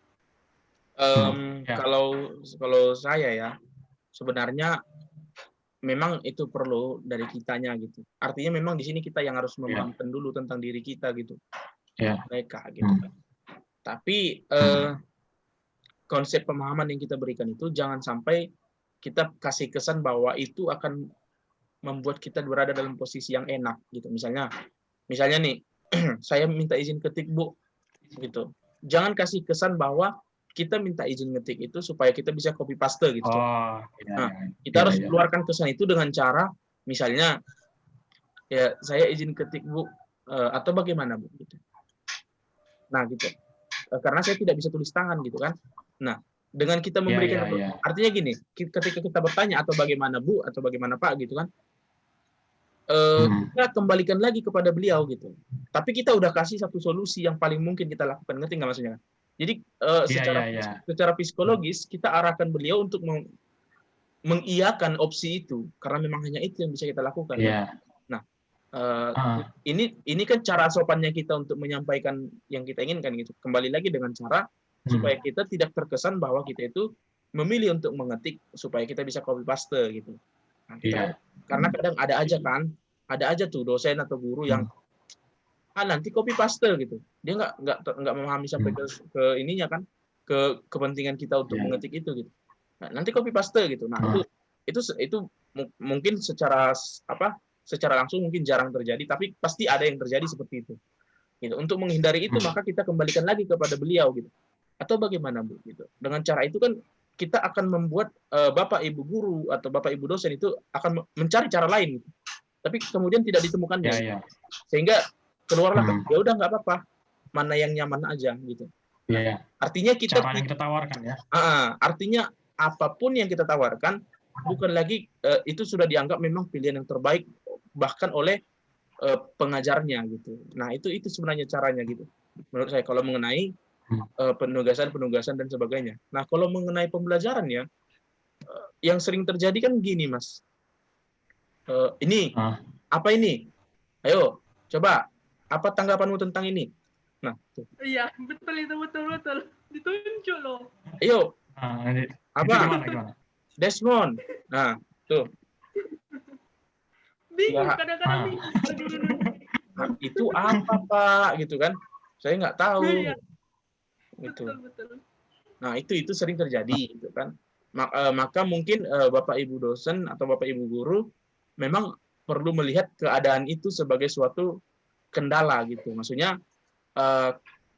Kalau saya ya sebenarnya memang itu perlu dari kitanya gitu. Artinya memang di sini kita yang harus memahamkan dulu tentang diri kita gitu. Mereka gitu kan. Tapi konsep pemahaman yang kita berikan itu jangan sampai kita kasih kesan bahwa itu akan membuat kita berada dalam posisi yang enak gitu. Misalnya nih saya minta izin ketik Bu gitu. Jangan kasih kesan bahwa kita minta izin ngetik itu supaya kita bisa copy paste gitu. Kita harus keluarkan kesan itu dengan cara misalnya ya saya izin ketik Bu atau bagaimana Bu gitu. Nah gitu. Karena saya tidak bisa tulis tangan gitu kan. Nah, dengan kita memberikan artinya gini, ketika kita bertanya atau bagaimana Bu atau bagaimana Pak gitu kan. Kita kembalikan lagi kepada beliau gitu. Tapi kita udah kasih satu solusi yang paling mungkin kita lakukan, ngerti nggak maksudnya? Jadi secara psikologis kita arahkan beliau untuk mengiyakan opsi itu karena memang hanya itu yang bisa kita lakukan. Nah, ini kan cara sopannya kita untuk menyampaikan yang kita inginkan gitu. Kembali lagi dengan cara supaya kita tidak terkesan bahwa kita itu memilih untuk mengetik supaya kita bisa copy paste gitu. Nah, karena kadang ada aja tuh dosen atau guru yang nanti copy paste gitu. Dia nggak memahami sampai ke ininya kan, ke kepentingan kita untuk mengetik itu gitu. Nah, nanti copy paste gitu. Nah, itu mungkin secara langsung mungkin jarang terjadi, tapi pasti ada yang terjadi seperti itu. Gitu. Untuk menghindari itu maka kita kembalikan lagi kepada beliau gitu. Atau bagaimana Bu gitu. Dengan cara itu kan kita akan membuat Bapak Ibu guru atau Bapak Ibu dosen itu akan mencari cara lain gitu. Tapi kemudian tidak ditemukannya. Sehingga keluarlah ya udah nggak apa-apa. Mana yang nyaman aja gitu. Artinya kita cara yang kita tawarkan ya. Artinya apapun yang kita tawarkan bukan lagi itu sudah dianggap memang pilihan yang terbaik bahkan oleh pengajarnya gitu. Nah, itu sebenarnya caranya gitu. Menurut saya kalau mengenai penugasan dan sebagainya. Nah, kalau mengenai pembelajaran ya yang sering terjadi kan gini, Mas. Ini apa ini? Ayo, coba apa tanggapanmu tentang ini? Nah, tuh. Iya, betul itu betul. Ditunjuk loh. Ayo. Apa? Gimana? Desmond. Nah, tuh. Bingung kadang-kadang itu apa, Pak? Gitu kan. Saya nggak tahu. Iya. Gitu. Betul. Nah, itu sering terjadi gitu kan. Maka mungkin Bapak Ibu dosen atau Bapak Ibu guru memang perlu melihat keadaan itu sebagai suatu kendala gitu. Maksudnya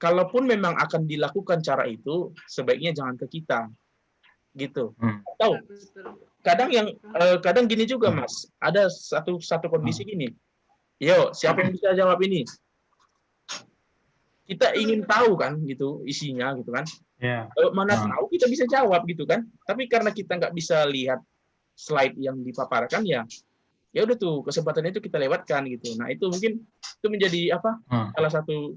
kalaupun memang akan dilakukan cara itu, sebaiknya jangan ke kita. Gitu. Atau kadang gini juga, Mas. Ada satu kondisi gini. Yo, siapa yang bisa jawab ini? kita ingin tahu kan gitu isinya gitu kan. Mana tahu kita bisa jawab gitu kan. Tapi karena kita nggak bisa lihat slide yang dipaparkan ya udah tuh kesempatan itu kita lewatkan gitu. Nah itu mungkin itu menjadi salah satu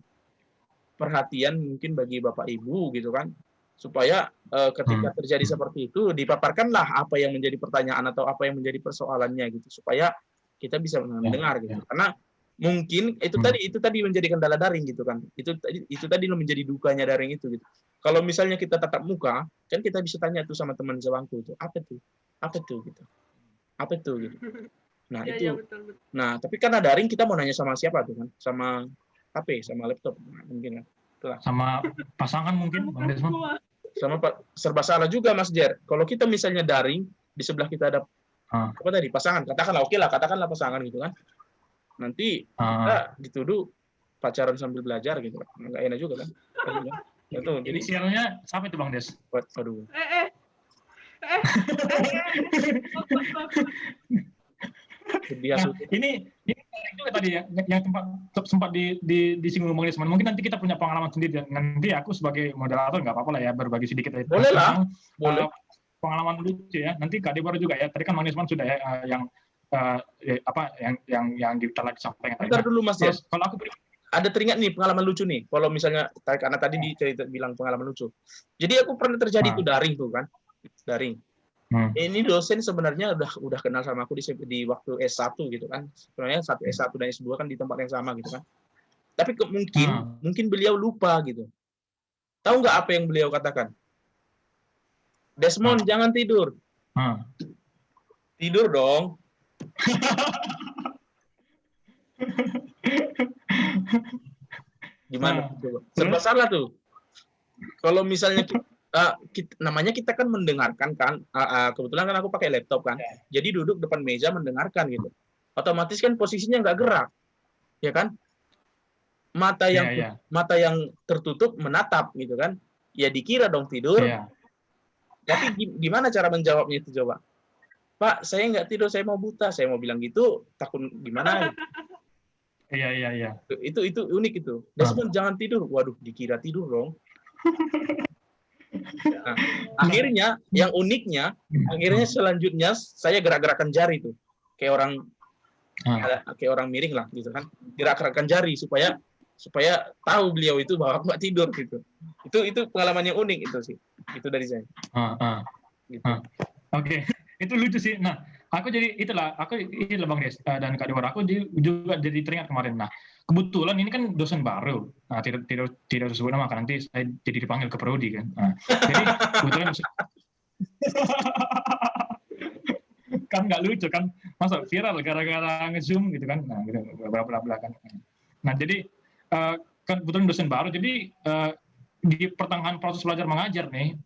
perhatian mungkin bagi Bapak Ibu gitu kan, supaya ketika terjadi seperti itu dipaparkanlah apa yang menjadi pertanyaan atau apa yang menjadi persoalannya gitu, supaya kita bisa mendengar gitu. Karena mungkin itu tadi menjadi kendala daring gitu kan. Itu tadi menjadi dukanya daring itu gitu. Kalau misalnya kita tatap muka, kan kita bisa tanya tuh sama teman sebangku itu, apa tuh gitu. Apa tuh gitu. Nah, itu. Betul. Nah, tapi karena daring kita mau nanya sama siapa tuh kan? Sama HP, sama laptop mungkin kan. Itulah. Sama pasangan mungkin, Bang Desmond. Sama serba salah juga Mas Jer. Kalau kita misalnya daring, di sebelah kita ada apa tadi? Pasangan. Katakanlah pasangan gitu kan. Nanti kita dituduh pacaran sambil belajar gitu kan. Enggak enak juga kan. Itu jadi inisialnya siapa itu Bang Des? Aduh. Ini juga tadi ya, yang sempat disinggung Bang Desmond. Mungkin nanti kita punya pengalaman sendiri. Nanti aku sebagai moderator nggak apa-apa lah ya, berbagi sedikit. Boleh lah. Boleh. Pengalaman lucu ya. Nanti Kak Deborah juga ya. Tadi kan Bang Desmond sudah ya yang telah disampaikan. Bentar dulu Mas Jes. Kalau aku ada teringat nih pengalaman lucu nih. Kalau misalnya karena tadi bilang pengalaman lucu. Jadi aku pernah terjadi itu daring tuh kan. Daring. Ini dosen sebenarnya udah kenal sama aku di waktu S1 gitu kan. Sebenarnya satu S1 dan S2 kan di tempat yang sama gitu kan. Tapi mungkin beliau lupa gitu. Tahu nggak apa yang beliau katakan? Desmond, jangan tidur. Tidur dong. Gimana? Serba salah tuh. Kalau misalnya namanya kita kan mendengarkan kan, kebetulan kan aku pakai laptop kan, jadi duduk depan meja mendengarkan gitu, otomatis kan posisinya nggak gerak, ya kan, mata yang tertutup menatap gitu kan, ya dikira dong tidur, tapi gimana cara menjawabnya itu coba, Pak saya nggak tidur, saya mau buta, saya mau bilang gitu, takut gimana? Iya. Itu unik itu, Desmond jangan tidur, waduh dikira tidur dong. Nah, akhirnya yang uniknya, selanjutnya saya gerak-gerakan jari tuh, kayak orang miring lah gitu kan, gerak-gerakan jari supaya tahu beliau itu bahwa aku nggak tidur gitu. Itu pengalaman yang unik itu sih, itu dari saya. Gitu. Oke. Itu lucu sih. Nah, aku Bang Des dan Kak Deborah, aku juga jadi teringat kemarin. Nah, kebetulan ini kan dosen baru. Nah, tidak disebut nama kan, nanti saya jadi dipanggil ke prodi kan. Nah, jadi kebetulan kan nggak lucu kan, masa viral gara-gara nge-zoom gitu kan. Nah, gitu bla kan. Nah, jadi kan kebetulan dosen baru, jadi di pertengahan proses belajar mengajar nih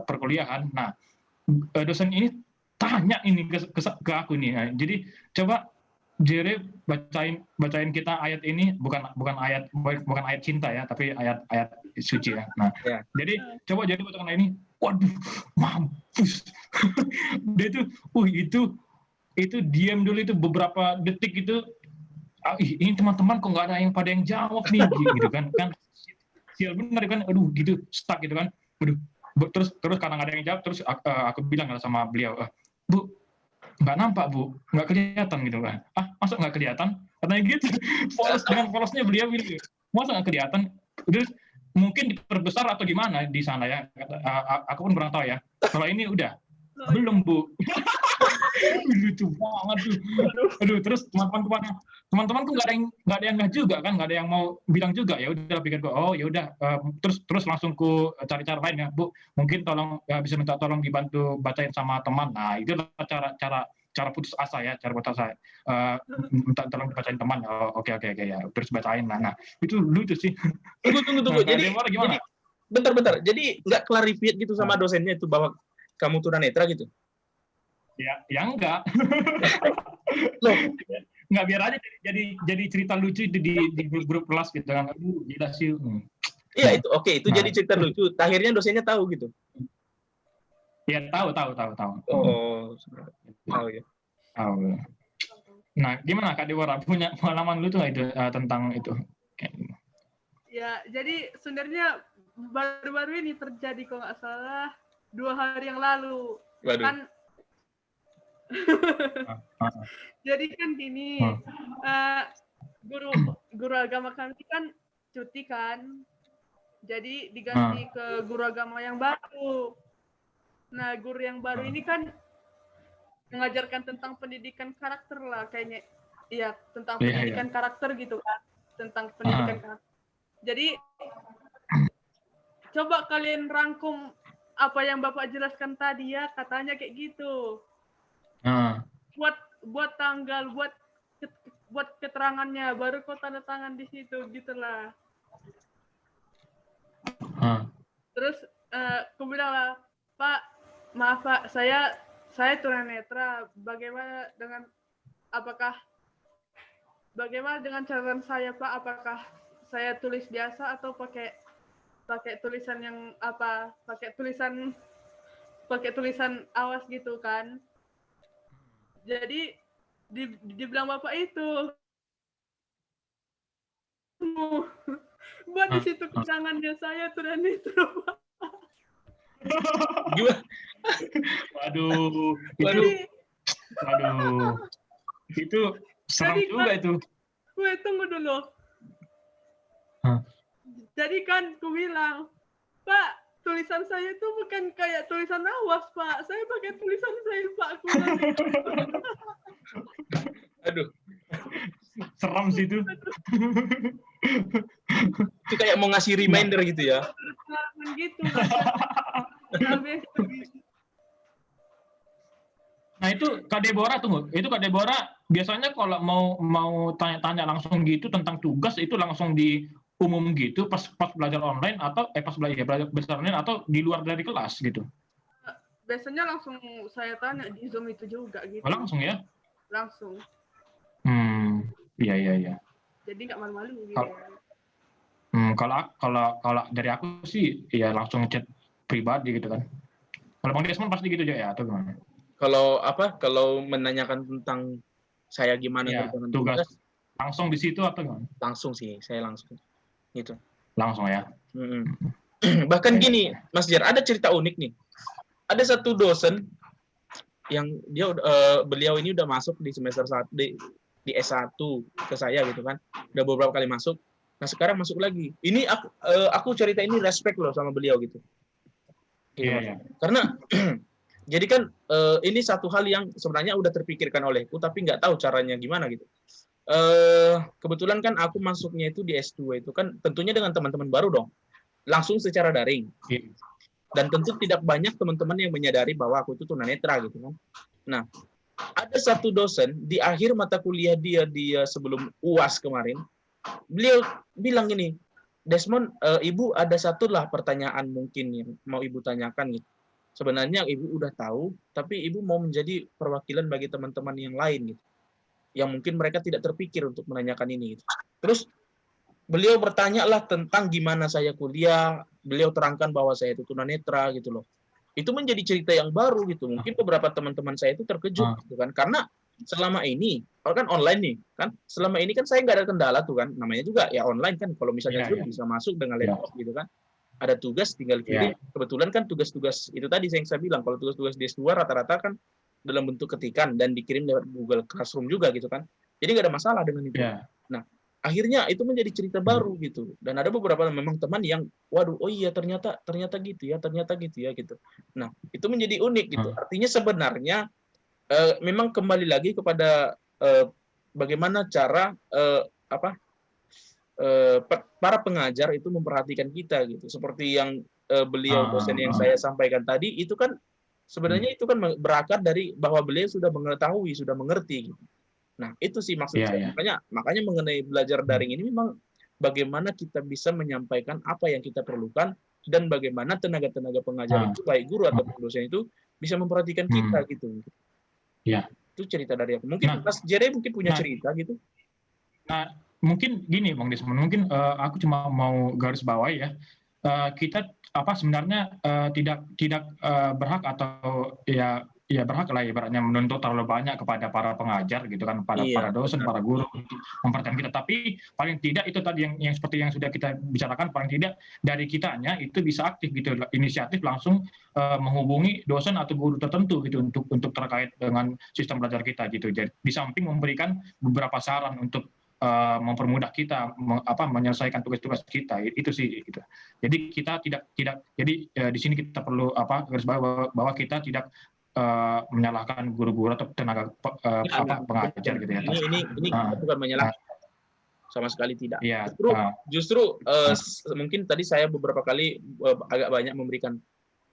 perkuliahan. Nah, dosen ini tanya ini ke aku nih. Nah, jadi coba Jere bacain kita ayat ini, bukan ayat cinta ya, tapi ayat suci ya. Nah, jadi coba Jere bacakan ini. Waduh, mampus. Dia itu diam dulu itu beberapa detik itu. Ini teman-teman kok nggak ada yang pada yang jawab nih gitu kan sial benar kan, aduh gitu stuck gitu kan, aduh. Terus karena nggak ada yang jawab, terus aku bilang sama beliau, Bu, nggak nampak Bu, nggak kelihatan gitu kan. Masa nggak kelihatan? Katanya gitu. Dengan polosnya beliau bilang, masa nggak kelihatan? Terus mungkin diperbesar atau gimana di sana ya. Aku pun kurang tahu ya. Kalau ini udah belum Bu. Lucu banget tuh. Aduh, terus teman-temanku nggak ada yang nggak juga kan, nggak ada yang mau bilang juga. Ya udah pikir gue, oh ya udah, terus langsung ku cari cara lain ya, Bu, mungkin tolong bisa minta tolong dibantu bacain sama teman. Nah itu cara putus asa ya, minta tolong dibacain teman. Oke ya, terus bacain. Nah itu lucu sih. Tunggu. Nah, jadi gimana? Bentar. Jadi nggak clarified gitu sama dosennya itu bahwa kamu tunanetra gitu? Ya enggak. Loh, nggak, biar aja jadi cerita lucu di grup kelas gitu kan. Gila sih. Iya, itu oke, itu jadi cerita lucu. Akhirnya dosennya tahu gitu. Ya, tahu. Oh, tahu ya. Tahu. Nah, gimana Kak Deborah, punya pengalaman lucu nggak itu tentang itu? Ya, jadi sebenarnya baru-baru ini terjadi kalau nggak salah 2 hari yang lalu. Waduh. Kan jadi kan gini, guru agama kami kan cuti kan, jadi diganti ke guru agama yang baru. Nah, guru yang baru ini kan mengajarkan tentang pendidikan karakter lah kayaknya, iya tentang pendidikan karakter gitu kan, tentang pendidikan karakter. Jadi coba kalian rangkum apa yang Bapak jelaskan tadi ya, katanya kayak gitu. Buat tanggal, buat keterangannya, baru kau tanda tangan di situ, gitulah. Terus aku bilang lah, Pak, maaf Pak, saya tunanetra. Bagaimana dengan catatan saya Pak? Apakah saya tulis biasa atau pakai tulisan yang apa? Pakai tulisan awas gitu kan? Jadi dibilang Bapak itu buat di situ keterangannya saya tunanetra Pak. Gimana? Waduh. Itu serem juga itu. Gue tunggu dulu. Jadi kan ku bilang, Pak, tulisan saya itu bukan kayak tulisan awas, Pak. Saya pakai tulisan saya, Pak. Aduh. Serem sih itu. Itu kayak mau ngasih reminder gitu ya. Gitu. Nah itu Kak Deborah tunggu, itu Kak Deborah biasanya kalau mau tanya-tanya langsung gitu tentang tugas itu langsung di umum gitu pas belajar online atau pas belajar online atau di luar dari kelas gitu? Biasanya langsung saya tanya di Zoom itu juga gitu. Oh, langsung ya? Langsung. Iya. Jadi nggak malu-malu gitu. Kalau dari aku sih ya langsung chat pribadi gitu kan. Kalau Bang Desmond pasti gitu ya atau gimana? Kalau menanyakan tentang saya gimana dengan tugas langsung di situ atau gimana? Langsung sih, saya langsung gitu. Langsung ya. Bahkan gini, Mas Jar, ada cerita unik nih. Ada satu dosen yang beliau ini udah masuk di semester 1 di S1 ke saya gitu kan. Udah beberapa kali masuk. Nah, sekarang masuk lagi. Ini aku cerita ini respect loh sama beliau gitu. Iya. Karena jadi kan ini satu hal yang sebenarnya udah terpikirkan olehku, tapi nggak tahu caranya gimana gitu. Kebetulan kan aku masuknya itu di S2 itu kan tentunya dengan teman-teman baru dong, langsung secara daring. Dan tentu tidak banyak teman-teman yang menyadari bahwa aku itu tunanetra gitu kan. Nah, ada satu dosen di akhir mata kuliah dia sebelum UAS kemarin, beliau bilang gini, Desmond, Ibu ada satu lah pertanyaan mungkin yang mau Ibu tanyakan gitu. Sebenarnya Ibu udah tahu, tapi Ibu mau menjadi perwakilan bagi teman-teman yang lain gitu, yang mungkin mereka tidak terpikir untuk menanyakan ini gitu. Terus beliau bertanya lah tentang gimana saya kuliah, beliau terangkan bahwa saya itu tunanetra gitu loh. Itu menjadi cerita yang baru gitu. Mungkin beberapa teman-teman saya itu terkejut gitu kan, karena selama ini, kalau kan online nih, kan selama ini kan saya nggak ada kendala tuh kan, namanya juga ya online kan, kalau misalnya Zoom bisa masuk dengan laptop gitu kan, ada tugas tinggal kirim. Kebetulan kan tugas-tugas itu tadi yang saya bilang, kalau tugas-tugas di S2 rata-rata kan dalam bentuk ketikan dan dikirim lewat Google Classroom juga gitu kan, jadi nggak ada masalah dengan itu. Nah, akhirnya itu menjadi cerita baru gitu, dan ada beberapa memang teman yang waduh, oh iya ternyata gitu ya gitu. Nah, itu menjadi unik gitu. Artinya sebenarnya memang kembali lagi kepada bagaimana cara para pengajar itu memperhatikan kita gitu. Seperti yang beliau dosen yang saya sampaikan tadi, itu kan sebenarnya itu kan berakar dari bahwa beliau sudah mengetahui, sudah mengerti gitu. Nah, itu sih maksud saya. Makanya mengenai belajar daring ini memang bagaimana kita bisa menyampaikan apa yang kita perlukan, dan bagaimana tenaga-tenaga pengajar itu, baik guru atau dosen itu bisa memperhatikan kita gitu. Itu cerita dari aku. Mungkin Mas Jere mungkin punya cerita gitu. Nah, mungkin gini Bang Desmond, mungkin aku cuma mau garis bawahi ya. Kita sebenarnya tidak berhak atau ya ya berhak lah ibaratnya menuntut terlalu banyak kepada para pengajar gitu kan, para Iya, dosen, benar. para guru untuk memperhatikan kita. Tapi paling tidak itu tadi yang seperti yang sudah kita bicarakan, paling tidak dari kitanya itu bisa aktif gitu, inisiatif langsung menghubungi dosen atau guru tertentu gitu untuk terkait dengan sistem belajar kita gitu. Jadi di samping memberikan beberapa saran untuk mempermudah kita menyelesaikan tugas-tugas kita, itu sih gitu. Jadi kita tidak jadi di sini kita perlu garis bawah bahwa kita tidak menyalahkan guru-guru atau tenaga Enggak. pengajar gitu ya. Ini kita bukan menyalahkan, sama sekali tidak. Iya, Justru mungkin tadi saya beberapa kali agak banyak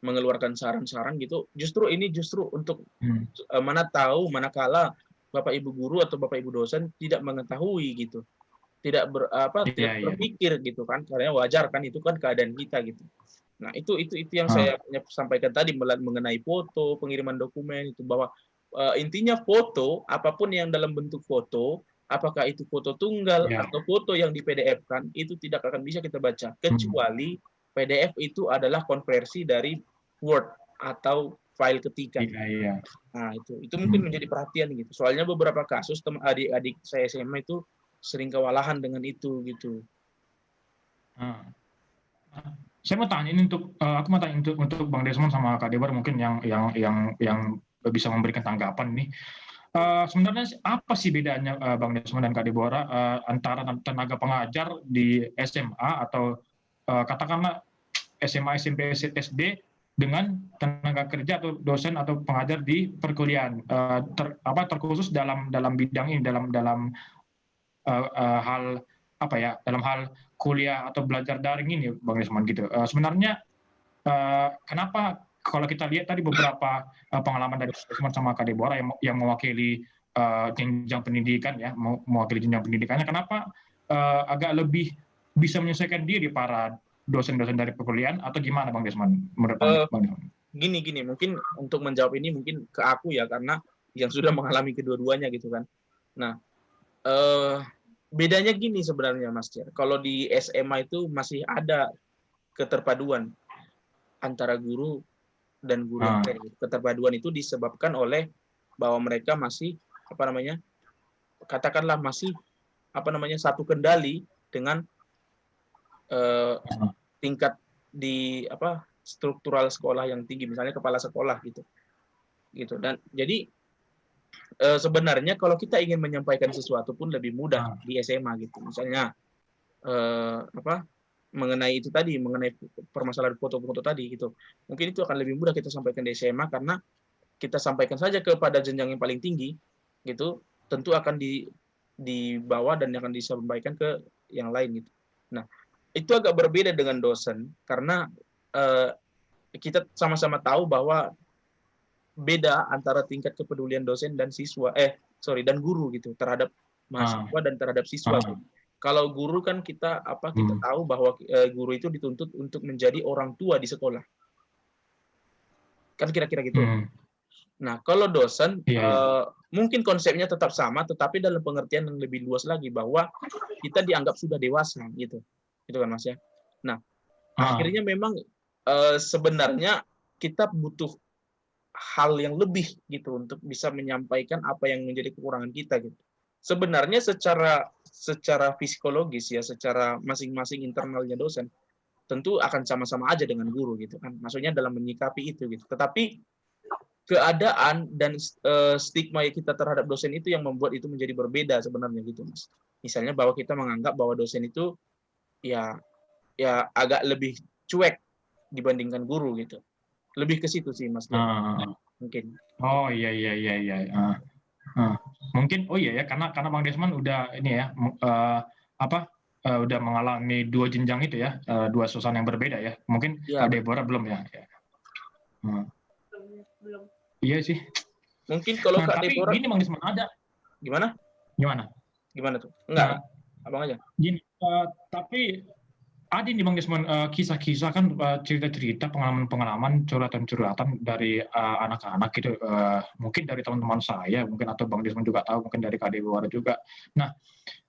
mengeluarkan saran-saran gitu. Justru untuk manakala Bapak Ibu guru atau Bapak Ibu dosen tidak mengetahui gitu. Tidak berpikir gitu kan, karena wajar kan, itu kan keadaan kita gitu. Nah, itu yang saya sampaikan tadi mengenai foto, pengiriman dokumen itu, bahwa intinya foto, apapun yang dalam bentuk foto, apakah itu foto tunggal atau foto yang di PDF-kan, itu tidak akan bisa kita baca, kecuali PDF itu adalah konversi dari Word atau file ketiga. Nah, itu mungkin menjadi perhatian gitu. Soalnya beberapa kasus adik-adik saya SMA itu sering kewalahan dengan itu gitu. Saya mau tanya ini aku mau tanya untuk Bang Desmond sama Kak Debar mungkin yang bisa memberikan tanggapan nih. Sebenarnya apa sih bedanya Bang Desmond dan Kak Deborah antara tenaga pengajar di SMA atau katakanlah SMA, SMP, SD dengan tenaga kerja atau dosen atau pengajar di perkuliahan, terkhusus dalam bidang ini, dalam hal dalam hal kuliah atau belajar daring ini, Bang Desmond gitu. Sebenarnya kenapa kalau kita lihat tadi beberapa pengalaman dari Desmond sama Kak Deborah yang mewakili jenjang pendidikan ya, mewakili jenjang pendidikannya, kenapa agak lebih bisa menyesuaikan diri para dosen-dosen dari perkuliahan, atau gimana Bang Desmond? Menurut Bang Desmond? Gini, mungkin untuk menjawab ini mungkin ke aku ya, karena yang sudah mengalami kedua-duanya gitu kan. Nah, bedanya gini sebenarnya Mas Cer. Kalau di SMA itu masih ada keterpaduan antara guru dan guru. Keterpaduan itu disebabkan oleh bahwa mereka masih katakanlah masih satu kendali dengan tingkat di struktural sekolah yang tinggi, misalnya kepala sekolah gitu. Dan jadi sebenarnya kalau kita ingin menyampaikan sesuatu pun lebih mudah di SMA gitu. Misalnya mengenai permasalahan foto-foto tadi gitu. Mungkin itu akan lebih mudah kita sampaikan di SMA, karena kita sampaikan saja kepada jenjang yang paling tinggi gitu, tentu akan dibawa dan akan disampaikan ke yang lain gitu. Nah, itu agak berbeda dengan dosen, karena kita sama-sama tahu bahwa beda antara tingkat kepedulian dosen dan dan guru gitu terhadap mahasiswa dan terhadap siswa. Kalau guru kan kita tahu bahwa guru itu dituntut untuk menjadi orang tua di sekolah. Kan kira-kira gitu. Nah, kalau dosen mungkin konsepnya tetap sama, tetapi dalam pengertian yang lebih luas lagi, bahwa kita dianggap sudah dewasa gitu. Gitu kan Mas ya. Nah, akhirnya memang sebenarnya kita butuh hal yang lebih gitu untuk bisa menyampaikan apa yang menjadi kekurangan kita gitu. Sebenarnya secara psikologis ya, secara masing-masing internalnya dosen tentu akan sama-sama aja dengan guru gitu kan. Maksudnya dalam menyikapi itu gitu. Tetapi keadaan dan stigma kita terhadap dosen itu yang membuat itu menjadi berbeda sebenarnya gitu Mas. Misalnya bahwa kita menganggap bahwa dosen itu ya agak lebih cuek dibandingkan guru gitu. Lebih ke situ sih Mas. Mungkin. Oh iya. Mungkin karena Bang Desmond udah ini ya udah mengalami dua jenjang itu ya, dua suasana yang berbeda ya. Mungkin Kak Deborah belum ya. Belum. Iya sih. Mungkin kalau Kak Deborah. Tapi gini Bang Desmond ada. Gimana? Gimana tuh? Enggak. Abang aja. Gini, tapi ada nih Bang Desmond kisah-kisah kan, cerita-cerita, pengalaman-pengalaman, curhatan-curhatan dari anak-anak gitu, mungkin dari teman-teman saya, mungkin atau Bang Desmond juga tahu, mungkin dari Kak Deborah juga. Nah,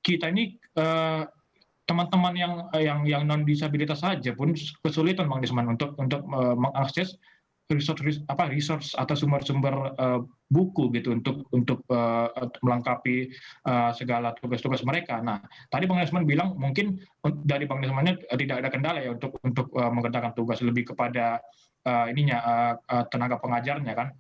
kita ini teman-teman yang non disabilitas saja pun kesulitan Bang Desmond untuk mengakses resource atau sumber-sumber buku gitu untuk melengkapi segala tugas-tugas mereka. Nah, tadi Bang Desmond bilang mungkin dari Bang Desmondnya tidak ada kendala ya untuk mengerjakan tugas, lebih kepada tenaga pengajarnya kan.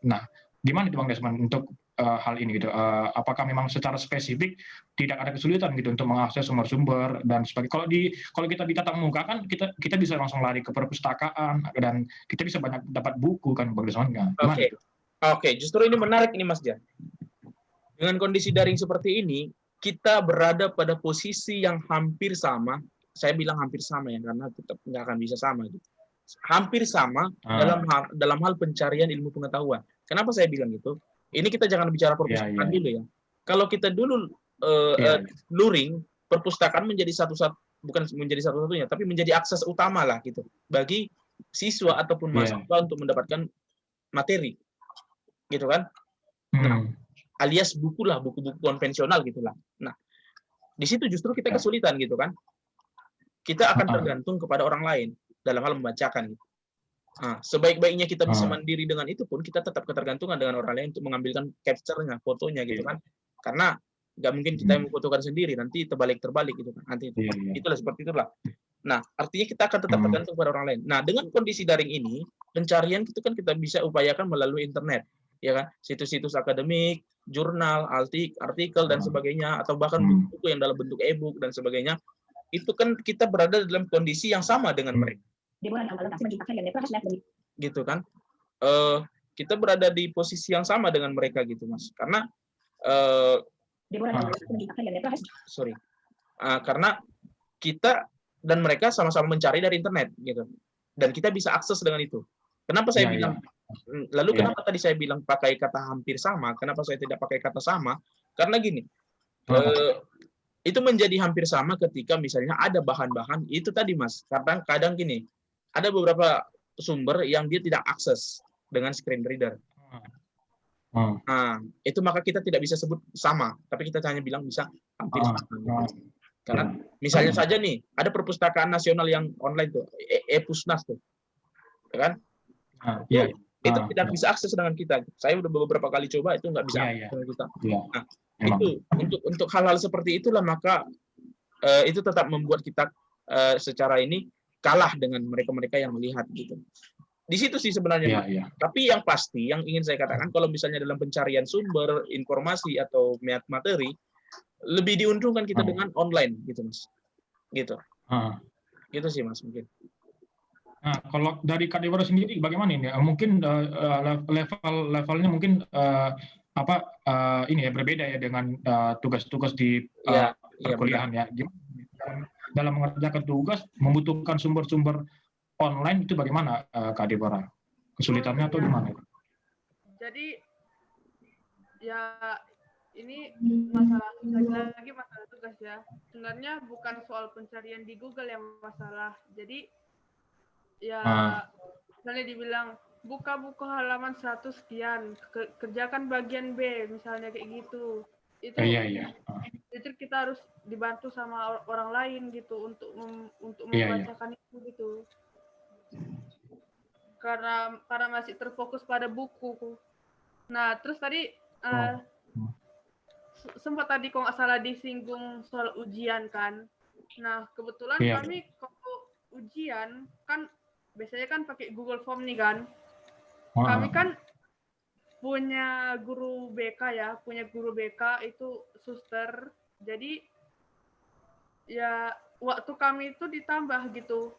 Nah, gimana itu Bang Desmond untuk hal ini gitu? Apakah memang secara spesifik tidak ada kesulitan gitu untuk mengakses sumber-sumber dan sebagainya? Kalau kita di tatap muka kan kita bisa langsung lari ke perpustakaan dan kita bisa banyak dapat buku kan Bang Desmond. Gimana itu? Oke, justru ini menarik ini Mas Jan. Dengan kondisi daring seperti ini, kita berada pada posisi yang hampir sama. Saya bilang hampir sama ya, karena tetap nggak akan bisa sama gitu. Hampir sama dalam hal pencarian ilmu pengetahuan. Kenapa saya bilang gitu? Ini kita jangan bicara perpustakaan dulu ya. Kalau kita dulu luring, perpustakaan menjadi bukan menjadi satu-satunya, tapi menjadi akses utama lah gitu bagi siswa ataupun mahasiswa untuk mendapatkan materi, gitu kan? Nah, alias buku konvensional gitulah. Nah, di situ justru kita kesulitan gitu kan? Kita akan tergantung kepada orang lain dalam hal membacakan. Nah, sebaik-baiknya kita bisa mandiri dengan itu pun, kita tetap ketergantungan dengan orang lain untuk mengambilkan capture-nya, fotonya gitu kan. Karena nggak mungkin kita yang memfotokan sendiri, nanti terbalik gitu kan. Nanti itulah seperti itulah. Nah, artinya kita akan tetap tergantung pada orang lain. Nah, dengan kondisi daring ini, pencarian itu kan kita bisa upayakan melalui internet, ya kan? Situs-situs akademik, jurnal, artikel dan sebagainya, atau bahkan buku yang dalam bentuk e-book dan sebagainya. Itu kan kita berada dalam kondisi yang sama dengan mereka. Gitu kan? Kita berada di posisi yang sama dengan mereka gitu, Mas. Karena karena kita dan mereka sama-sama mencari dari internet gitu. Dan kita bisa akses dengan itu. Kenapa saya bilang lalu kenapa tadi saya bilang pakai kata hampir sama? Kenapa saya tidak pakai kata sama? Karena gini. Itu menjadi hampir sama ketika misalnya ada bahan-bahan itu tadi Mas. Kadang gini. Ada beberapa sumber yang dia tidak akses dengan screen reader. Nah, itu maka kita tidak bisa sebut sama, tapi kita hanya bilang bisa hampir sama. Karena misalnya saja nih, ada perpustakaan nasional yang online tuh, e-Pusnas tuh. Kan? Itu tidak bisa akses dengan kita. Saya udah beberapa kali coba itu nggak bisa akses dengan kita. Nah, itu untuk hal-hal seperti itulah maka itu tetap membuat kita secara ini kalah dengan mereka-mereka yang melihat gitu. Di situ sih sebenarnya. Tapi yang pasti yang ingin saya katakan kalau misalnya dalam pencarian sumber informasi atau materi lebih diuntungkan kita dengan online gitu Mas. Gitu. Gitu sih Mas mungkin. Nah, kalau dari Kak Deborah sendiri bagaimana ini? Mungkin levelnya mungkin ini ya berbeda ya dengan tugas-tugas di perkuliahan ya. Dalam mengerjakan tugas membutuhkan sumber-sumber online itu bagaimana Kak Deborah? Kesulitannya atau gimana? Jadi ya ini masalah lagi masalah tugas ya. Sebenarnya bukan soal pencarian di Google yang masalah. Jadi ya misalnya dibilang buka halaman 100 sekian, kerjakan bagian B misalnya kayak gitu. Itu itu kita harus dibantu sama orang lain gitu untuk membacakan itu gitu. Karena masih terfokus pada buku. Nah, terus tadi sempat tadi kalau nggak salah disinggung soal ujian kan. Nah, kebetulan kami kalau ujian kan biasanya kan pakai Google Form nih kan. Kami kan punya guru BK itu suster. Jadi ya waktu kami itu ditambah gitu.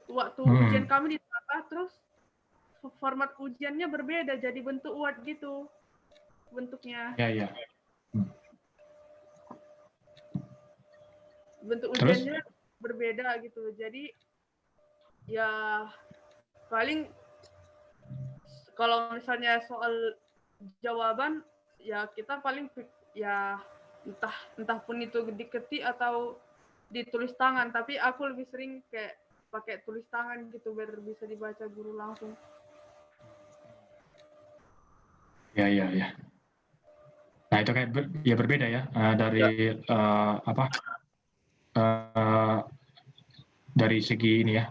Waktu ujian kami ditambah terus format ujiannya berbeda jadi bentuk Word gitu bentuknya. Bentuk ujiannya berbeda gitu. Jadi ya paling kalau misalnya soal jawaban ya kita paling ya entah pun itu diketik atau ditulis tangan, tapi aku lebih sering kayak pakai tulis tangan gitu biar bisa dibaca guru langsung. Ya. Nah itu kayak berbeda ya dari dari segi ini ya,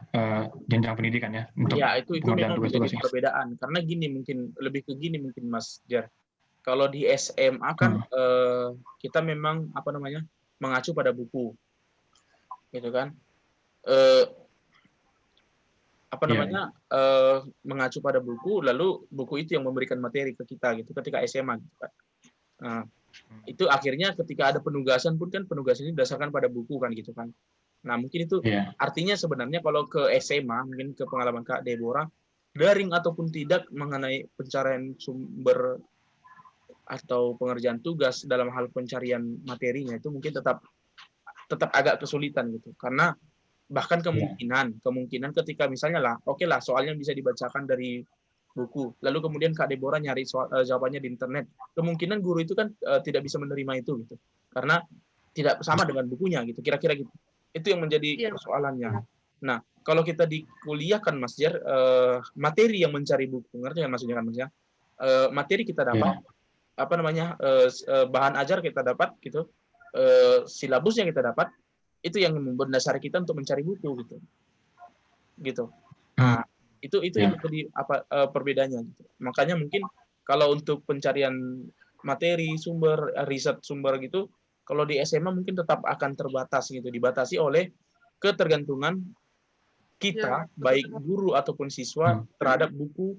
jenjang pendidikan ya untuk Ya, itu pengerjaan memang menjadi tugas-tugasnya. perbedaan. Karena gini mungkin lebih ke gini mungkin Mas Jar. Kalau di SMA kan Hmm. kita memang apa namanya mengacu pada buku, gitu kan? Eh, apa Iya, namanya mengacu pada buku, lalu buku itu yang memberikan materi ke kita gitu ketika SMA gitu kan. Nah, itu akhirnya ketika ada penugasan pun kan penugasan ini didasarkan pada buku kan gitu kan. Nah, mungkin itu iya, artinya sebenarnya kalau ke SMA, mungkin ke pengalaman Kak Deborah, daring ataupun tidak mengenai pencarian sumber atau pengerjaan tugas dalam hal pencarian materinya itu mungkin tetap agak kesulitan gitu. Karena bahkan iya, kemungkinan ketika misalnya lah, oke lah soalnya bisa dibacakan dari buku, lalu kemudian Kak Deborah nyari jawabannya di internet, kemungkinan guru itu kan tidak bisa menerima itu gitu, karena tidak sama dengan bukunya gitu, kira-kira gitu. Itu yang menjadi Iya, persoalannya. benar. Nah, kalau kita di kuliah kan Mas Jar, materi yang mencari buku, ngerti kan maksudnya kan Mas ya? Materi kita dapat, iya, apa namanya, bahan ajar kita dapat gitu, silabusnya kita dapat, itu yang mendasari kita untuk mencari buku gitu. hmm, Nah, itu iya, yang menjadi apa perbedaannya gitu. Makanya mungkin kalau untuk pencarian materi, sumber, riset sumber gitu, kalau di SMA mungkin tetap akan terbatas gitu, dibatasi oleh ketergantungan Ya, kita, betul baik sekali. guru ataupun siswa hmm, terhadap buku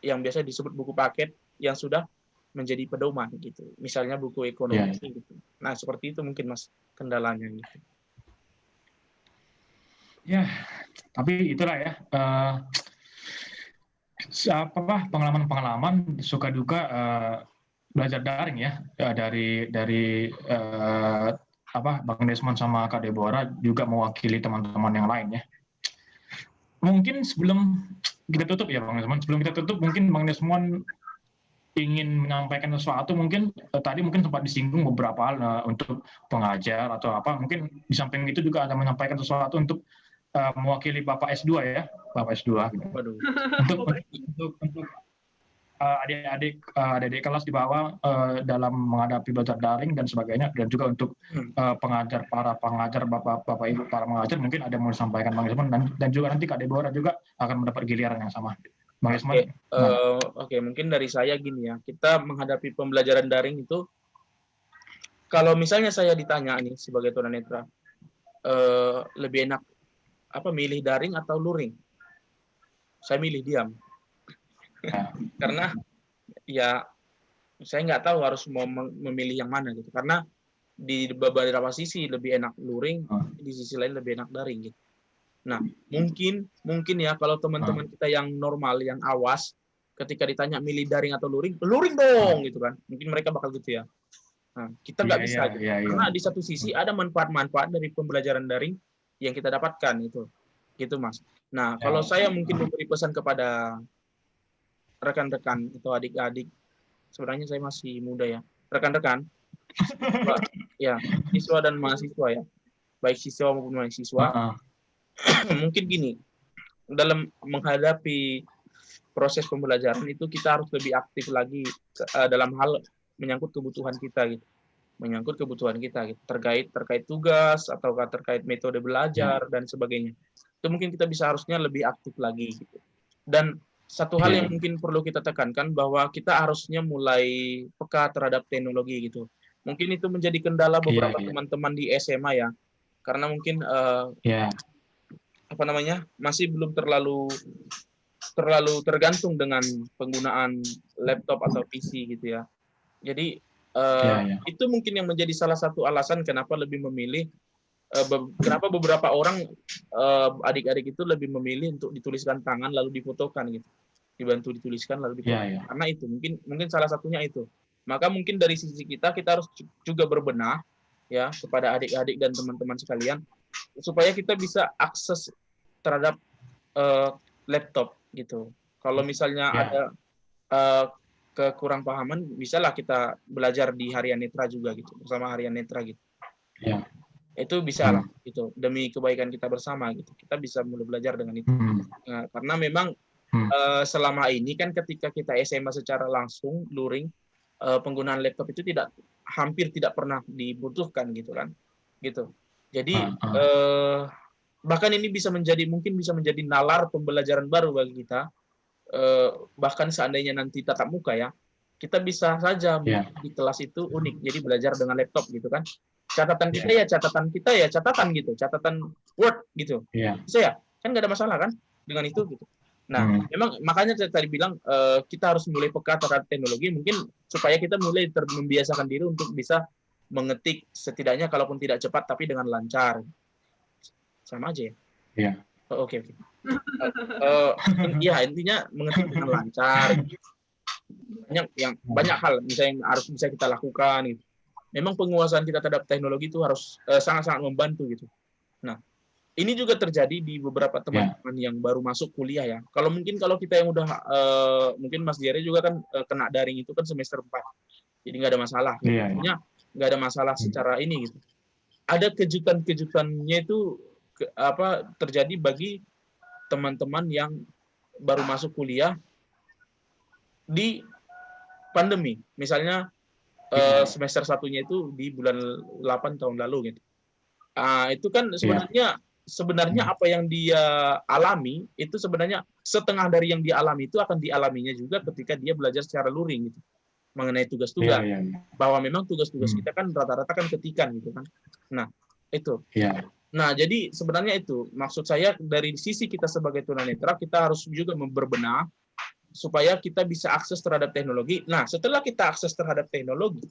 yang biasa disebut buku paket yang sudah menjadi pedoman gitu. Misalnya buku iya, ekonomi iya. gitu. Nah, seperti itu mungkin Mas kendalanya gitu. Ya, tapi itulah ya. Pengalaman-pengalaman suka duka belajar daring ya, dari Bang Desmond sama Kak Deborah juga mewakili teman-teman yang lain ya. Mungkin sebelum kita tutup ya Bang Desmond, sebelum kita tutup mungkin Bang Desmond ingin menyampaikan sesuatu, mungkin tadi mungkin sempat disinggung beberapa hal untuk pengajar atau apa, mungkin di samping itu juga ada menyampaikan sesuatu untuk mewakili Bapak S2 ya, Bapak S2 gitu. Waduh. Untuk adik-adik kelas di bawah dalam menghadapi belajar daring dan sebagainya, dan juga untuk para pengajar bapak ibu para pengajar, mungkin ada yang mau disampaikan Bang Isman, dan juga nanti Kak Deborah juga akan mendapat giliran yang sama. Bang Isman, Oke, oke, mungkin dari saya gini ya, kita menghadapi pembelajaran daring itu, kalau misalnya saya ditanya nih sebagai tunanetra, lebih enak apa milih daring atau luring? Saya milih diam, ya, karena ya saya nggak tahu harus mau memilih yang mana gitu, karena di beberapa sisi lebih enak luring, di sisi lain lebih enak daring gitu. Nah, mungkin ya kalau teman-teman kita yang normal, yang awas, ketika ditanya milih daring atau luring, luring dong gitu kan. Mungkin mereka bakal gitu ya. Nah, kita iya, nggak iya, bisa gitu. iya, iya. Karena di satu sisi ada manfaat-manfaat dari pembelajaran daring yang kita dapatkan itu. Gitu, Mas. Nah, kalau Ya. saya mungkin memberi pesan kepada rekan-rekan atau adik-adik, sebenarnya saya masih muda ya. Rekan-rekan, ya, siswa dan mahasiswa ya. Baik siswa maupun mahasiswa, mungkin gini, dalam menghadapi proses pembelajaran itu kita harus lebih aktif lagi dalam hal menyangkut kebutuhan kita gitu, terkait tugas atau terkait metode belajar dan sebagainya. Itu mungkin kita bisa harusnya lebih aktif lagi gitu. Dan satu hal yang mungkin perlu kita tekankan bahwa kita harusnya mulai peka terhadap teknologi gitu. Mungkin itu menjadi kendala beberapa teman-teman di SMA ya, karena mungkin apa namanya masih belum terlalu tergantung dengan penggunaan laptop atau PC gitu ya. Jadi itu mungkin yang menjadi salah satu alasan kenapa lebih memilih kenapa beberapa orang adik-adik itu lebih memilih untuk dituliskan tangan lalu difotokan gitu. Dibantu dituliskan lalu difotokan. Karena itu mungkin salah satunya itu. Maka mungkin dari sisi kita harus juga berbenah ya kepada adik-adik dan teman-teman sekalian supaya kita bisa akses terhadap laptop gitu. Kalau misalnya ada kekurang pahaman, bisalah kita belajar di Harian Netra juga gitu, bersama Harian Netra gitu. Itu bisa lah gitu, demi kebaikan kita bersama gitu. Kita bisa mulai belajar dengan itu. Nah, karena memang selama ini kan ketika kita SMA secara langsung luring, penggunaan laptop itu hampir tidak pernah dibutuhkan gitu kan. Gitu. Jadi bahkan ini mungkin bisa menjadi nalar pembelajaran baru bagi kita. Bahkan seandainya nanti tatap muka ya, kita bisa saja di kelas itu unik, jadi belajar dengan laptop gitu kan. Catatan kita ya catatan gitu, catatan Word gitu. Bisa ya, kan nggak ada masalah kan dengan itu gitu. Nah, memang makanya saya tadi bilang kita harus mulai peka terhadap teknologi, mungkin supaya kita mulai membiasakan diri untuk bisa mengetik setidaknya kalaupun tidak cepat tapi dengan lancar. Sama aja ya. Iya. Oke. Ya intinya mengetik dengan lancar. Banyak hal misalnya yang harus bisa kita lakukan gitu. Memang penguasaan kita terhadap teknologi itu harus sangat-sangat membantu gitu. Nah, ini juga terjadi di beberapa teman-teman yang baru masuk kuliah ya. Kalau kita yang udah mungkin Mas Jere juga kan kena daring itu kan semester 4. Jadi nggak ada masalah. Artinya nggak ada masalah secara ini gitu. Ada kejutan-kejutannya itu terjadi bagi teman-teman yang baru masuk kuliah di pandemi. Misalnya semester satunya itu di bulan 8 tahun lalu gitu. Itu kan sebenarnya apa yang dia alami itu sebenarnya setengah dari yang dialami itu akan dialaminya juga ketika dia belajar secara luring gitu. Mengenai tugas-tugas. Bahwa memang tugas-tugas kita kan rata-rata kan ketikan gitu kan. Nah, itu. Nah, jadi sebenarnya itu maksud saya dari sisi kita sebagai tunanetra kita harus juga berbenah supaya kita bisa akses terhadap teknologi. Nah, setelah kita akses terhadap teknologi,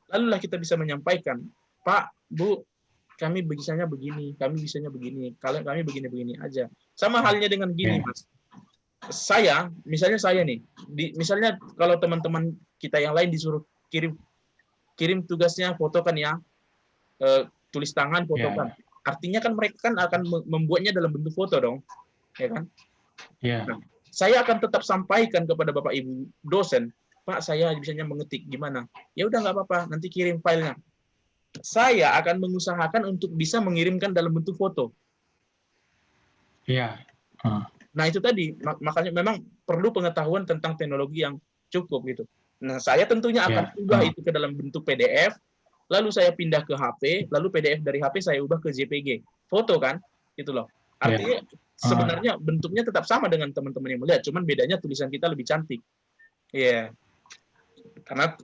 lalulah kita bisa menyampaikan, Pak, Bu, kami bisanya begini, kami bisanya begini, kami begini-begini aja. Sama halnya dengan gini, Mas. Misalnya saya nih, misalnya kalau teman-teman kita yang lain disuruh kirim tugasnya, fotokan ya, tulis tangan, fotokan. Artinya kan mereka kan akan membuatnya dalam bentuk foto dong, ya kan? Nah, saya akan tetap sampaikan kepada Bapak Ibu dosen, Pak, saya bisanya mengetik, gimana? Ya udah nggak apa-apa, nanti kirim filenya. Saya akan mengusahakan untuk bisa mengirimkan dalam bentuk foto. Nah, itu tadi, makanya memang perlu pengetahuan tentang teknologi yang cukup gitu. Nah, saya tentunya akan ubah itu ke dalam bentuk PDF, lalu saya pindah ke HP, lalu PDF dari HP saya ubah ke JPG. Foto kan? Gitu loh. Artinya sebenarnya bentuknya tetap sama dengan teman-teman yang melihat, cuman bedanya tulisan kita lebih cantik. Karena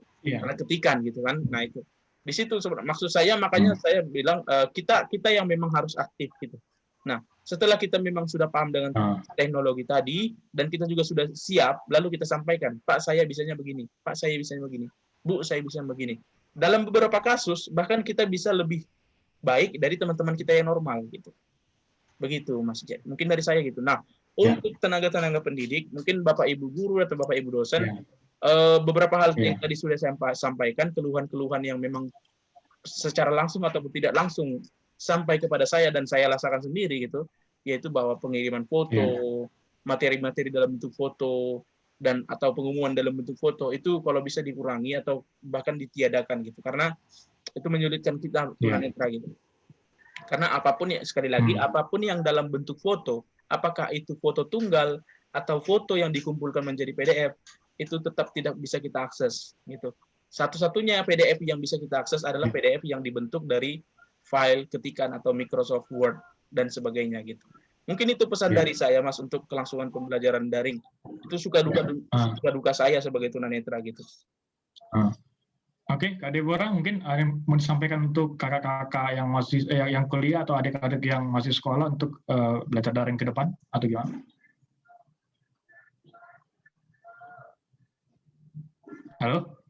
ketikan gitu kan. Nah, itu. Di situ maksud saya, makanya saya bilang kita yang memang harus aktif gitu. Nah, setelah kita memang sudah paham dengan teknologi tadi dan kita juga sudah siap, lalu kita sampaikan, Pak, saya bisanya begini, Pak, saya bisanya begini, Bu, saya bisanya begini. Dalam beberapa kasus bahkan kita bisa lebih baik dari teman-teman kita yang normal gitu. Begitu, Mas Jet. Mungkin dari saya gitu. Nah, untuk tenaga-tenaga pendidik, mungkin Bapak Ibu guru atau Bapak Ibu dosen, beberapa hal yang tadi sudah saya sampaikan, keluhan-keluhan yang memang secara langsung ataupun tidak langsung sampai kepada saya dan saya rasakan sendiri gitu, yaitu bahwa pengiriman foto, materi-materi dalam bentuk foto dan atau pengumuman dalam bentuk foto itu kalau bisa dikurangi atau bahkan ditiadakan gitu, karena itu menyulitkan kita tunanetra gitu. Karena apapun ya, sekali lagi, apapun yang dalam bentuk foto, apakah itu foto tunggal atau foto yang dikumpulkan menjadi PDF, itu tetap tidak bisa kita akses gitu. Satu-satunya PDF yang bisa kita akses adalah PDF yang dibentuk dari file ketikan atau Microsoft Word dan sebagainya gitu. Mungkin itu pesan dari saya, Mas, untuk kelangsungan pembelajaran daring. Itu suka duka saya sebagai tunanetra gitu. Oke, Kak Deborah, mungkin ada yang mau disampaikan untuk kakak-kakak yang masih yang kuliah atau adik-adik yang masih sekolah untuk belajar daring ke depan atau gimana? Halo,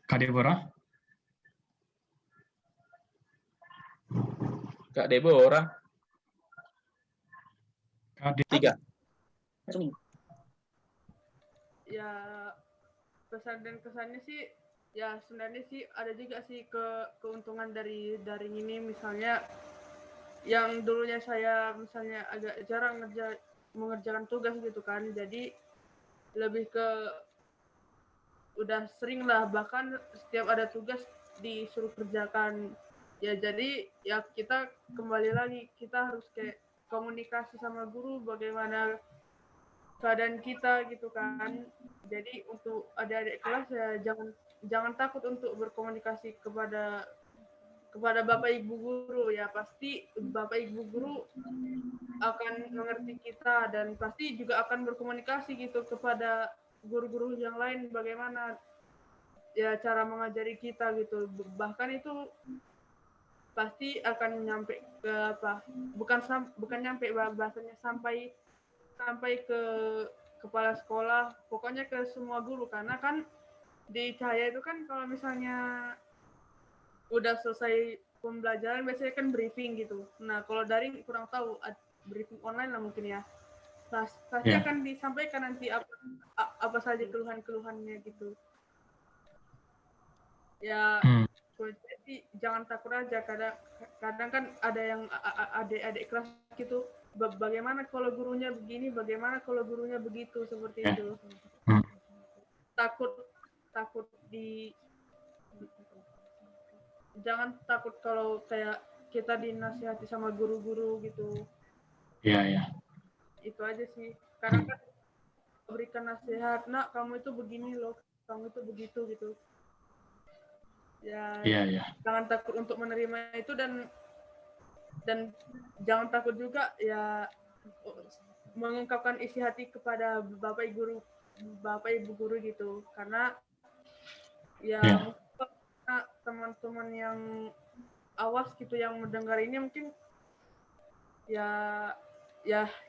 Kak Deborah? Kak Deborah. Tiga. Ya, pesan dan kesannya sih, ya sebenarnya sih ada juga sih keuntungan dari daring ini, misalnya yang dulunya saya misalnya agak jarang mengerjakan tugas gitu kan, jadi lebih ke udah sering lah, bahkan setiap ada tugas disuruh kerjakan ya, jadi ya kita kembali lagi, kita harus kayak komunikasi sama guru bagaimana keadaan kita gitu kan. Jadi untuk adik-adik kelas ya jangan takut untuk berkomunikasi kepada kepada Bapak Ibu guru ya, pasti Bapak Ibu guru akan mengerti kita dan pasti juga akan berkomunikasi gitu kepada guru-guru yang lain bagaimana ya cara mengajari kita gitu. Bahkan itu pasti akan nyampe ke apa? Bukan nyampe bahasanya sampai ke kepala sekolah, pokoknya ke semua guru karena kan di Cahaya itu kan kalau misalnya udah selesai pembelajaran biasanya kan briefing gitu. Nah, kalau daring kurang tahu, briefing online lah mungkin ya. Pasti akan disampaikan nanti apa saja keluhan-keluhannya gitu. Ya, jadi jangan takut aja. Kadang kan ada yang adik-adik kelas gitu. Bagaimana kalau gurunya begini, bagaimana kalau gurunya begitu, seperti itu. Takut jangan takut kalau kayak kita dinasihati sama guru-guru gitu. Iya. Itu aja sih. Karena kan berikan nasihat, nak kamu itu begini loh, kamu itu begitu gitu. Ya. Jangan takut untuk menerima itu dan jangan takut juga ya mengungkapkan isi hati kepada Bapak Ibu guru gitu. Karena ya teman-teman yang awas gitu yang mendengar ini mungkin ya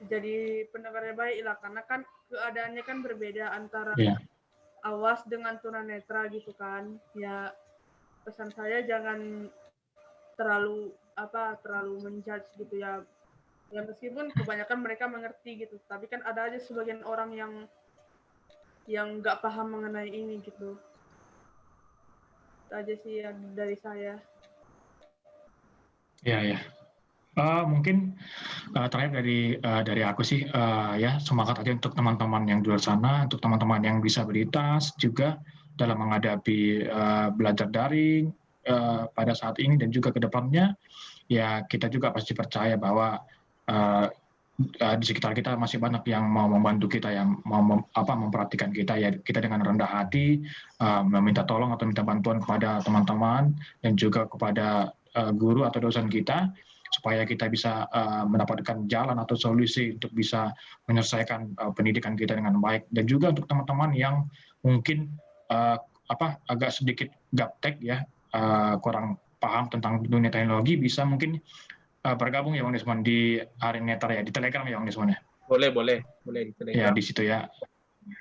jadi pendengar yang baik lah karena kan keadaannya kan berbeda antara awas dengan tunanetra gitu kan. Ya pesan saya jangan terlalu menjudge gitu ya. Ya meskipun kebanyakan mereka mengerti gitu, tapi kan ada aja sebagian orang yang nggak paham mengenai ini gitu. Aja sih ya dari saya. Iya. Mungkin terakhir dari aku sih ya semangat aja untuk teman-teman yang di luar sana, untuk teman-teman yang disabilitas juga dalam menghadapi belajar daring pada saat ini dan juga ke depannya. Ya kita juga pasti percaya bahwa di sekitar kita masih banyak yang mau membantu kita, yang mau memperhatikan kita. Ya kita dengan rendah hati meminta tolong atau minta bantuan kepada teman-teman dan juga kepada guru atau dosen kita supaya kita bisa mendapatkan jalan atau solusi untuk bisa menyelesaikan pendidikan kita dengan baik. Dan juga untuk teman-teman yang mungkin agak sedikit gaptek ya, kurang paham tentang dunia teknologi, bisa mungkin bergabung ya Bang Desmond di Arenetra ya, di Telegram ya Bang Desmond ya. Boleh di Telegram. Ya di situ ya,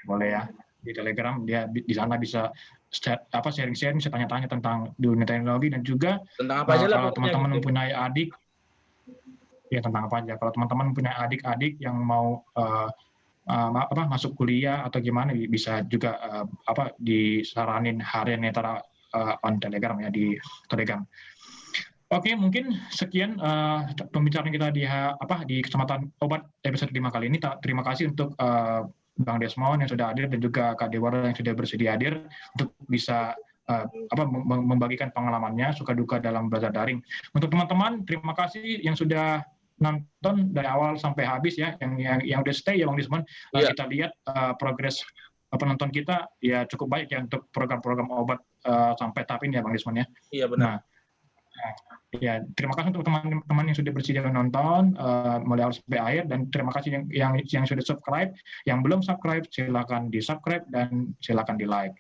boleh ya di Telegram, dia di sana bisa sharing-sharing, bisa tanya-tanya tentang dunia teknologi dan juga tentang apa aja lah kalau teman-teman gitu. mempunyai adik ya tentang apa aja. Kalau teman-teman mempunyai adik-adik yang mau masuk kuliah atau gimana, bisa juga disaranin Arenetra on Telegram ya, di Telegram. Oke, mungkin sekian pembicaraan kita di Kecamatan Obat episode 5 kali ini. Terima kasih untuk Bang Desmond yang sudah hadir dan juga Kak Dewara yang sudah bersedia hadir untuk bisa membagikan pengalamannya, suka duka dalam belajar daring. Untuk teman-teman, terima kasih yang sudah nonton dari awal sampai habis ya, yang udah stay ya Bang Desmond. Kita lihat progres penonton kita ya cukup baik ya untuk program-program obat sampai tahap ini ya Bang Desmond ya. Iya benar. Ya, terima kasih untuk teman-teman yang sudah bersedia menonton mulai awal sampai akhir, dan terima kasih yang sudah subscribe. Yang belum subscribe silakan di subscribe dan silakan di like.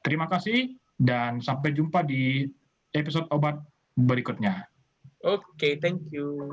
Terima kasih dan sampai jumpa di episode obat berikutnya. Oke, thank you.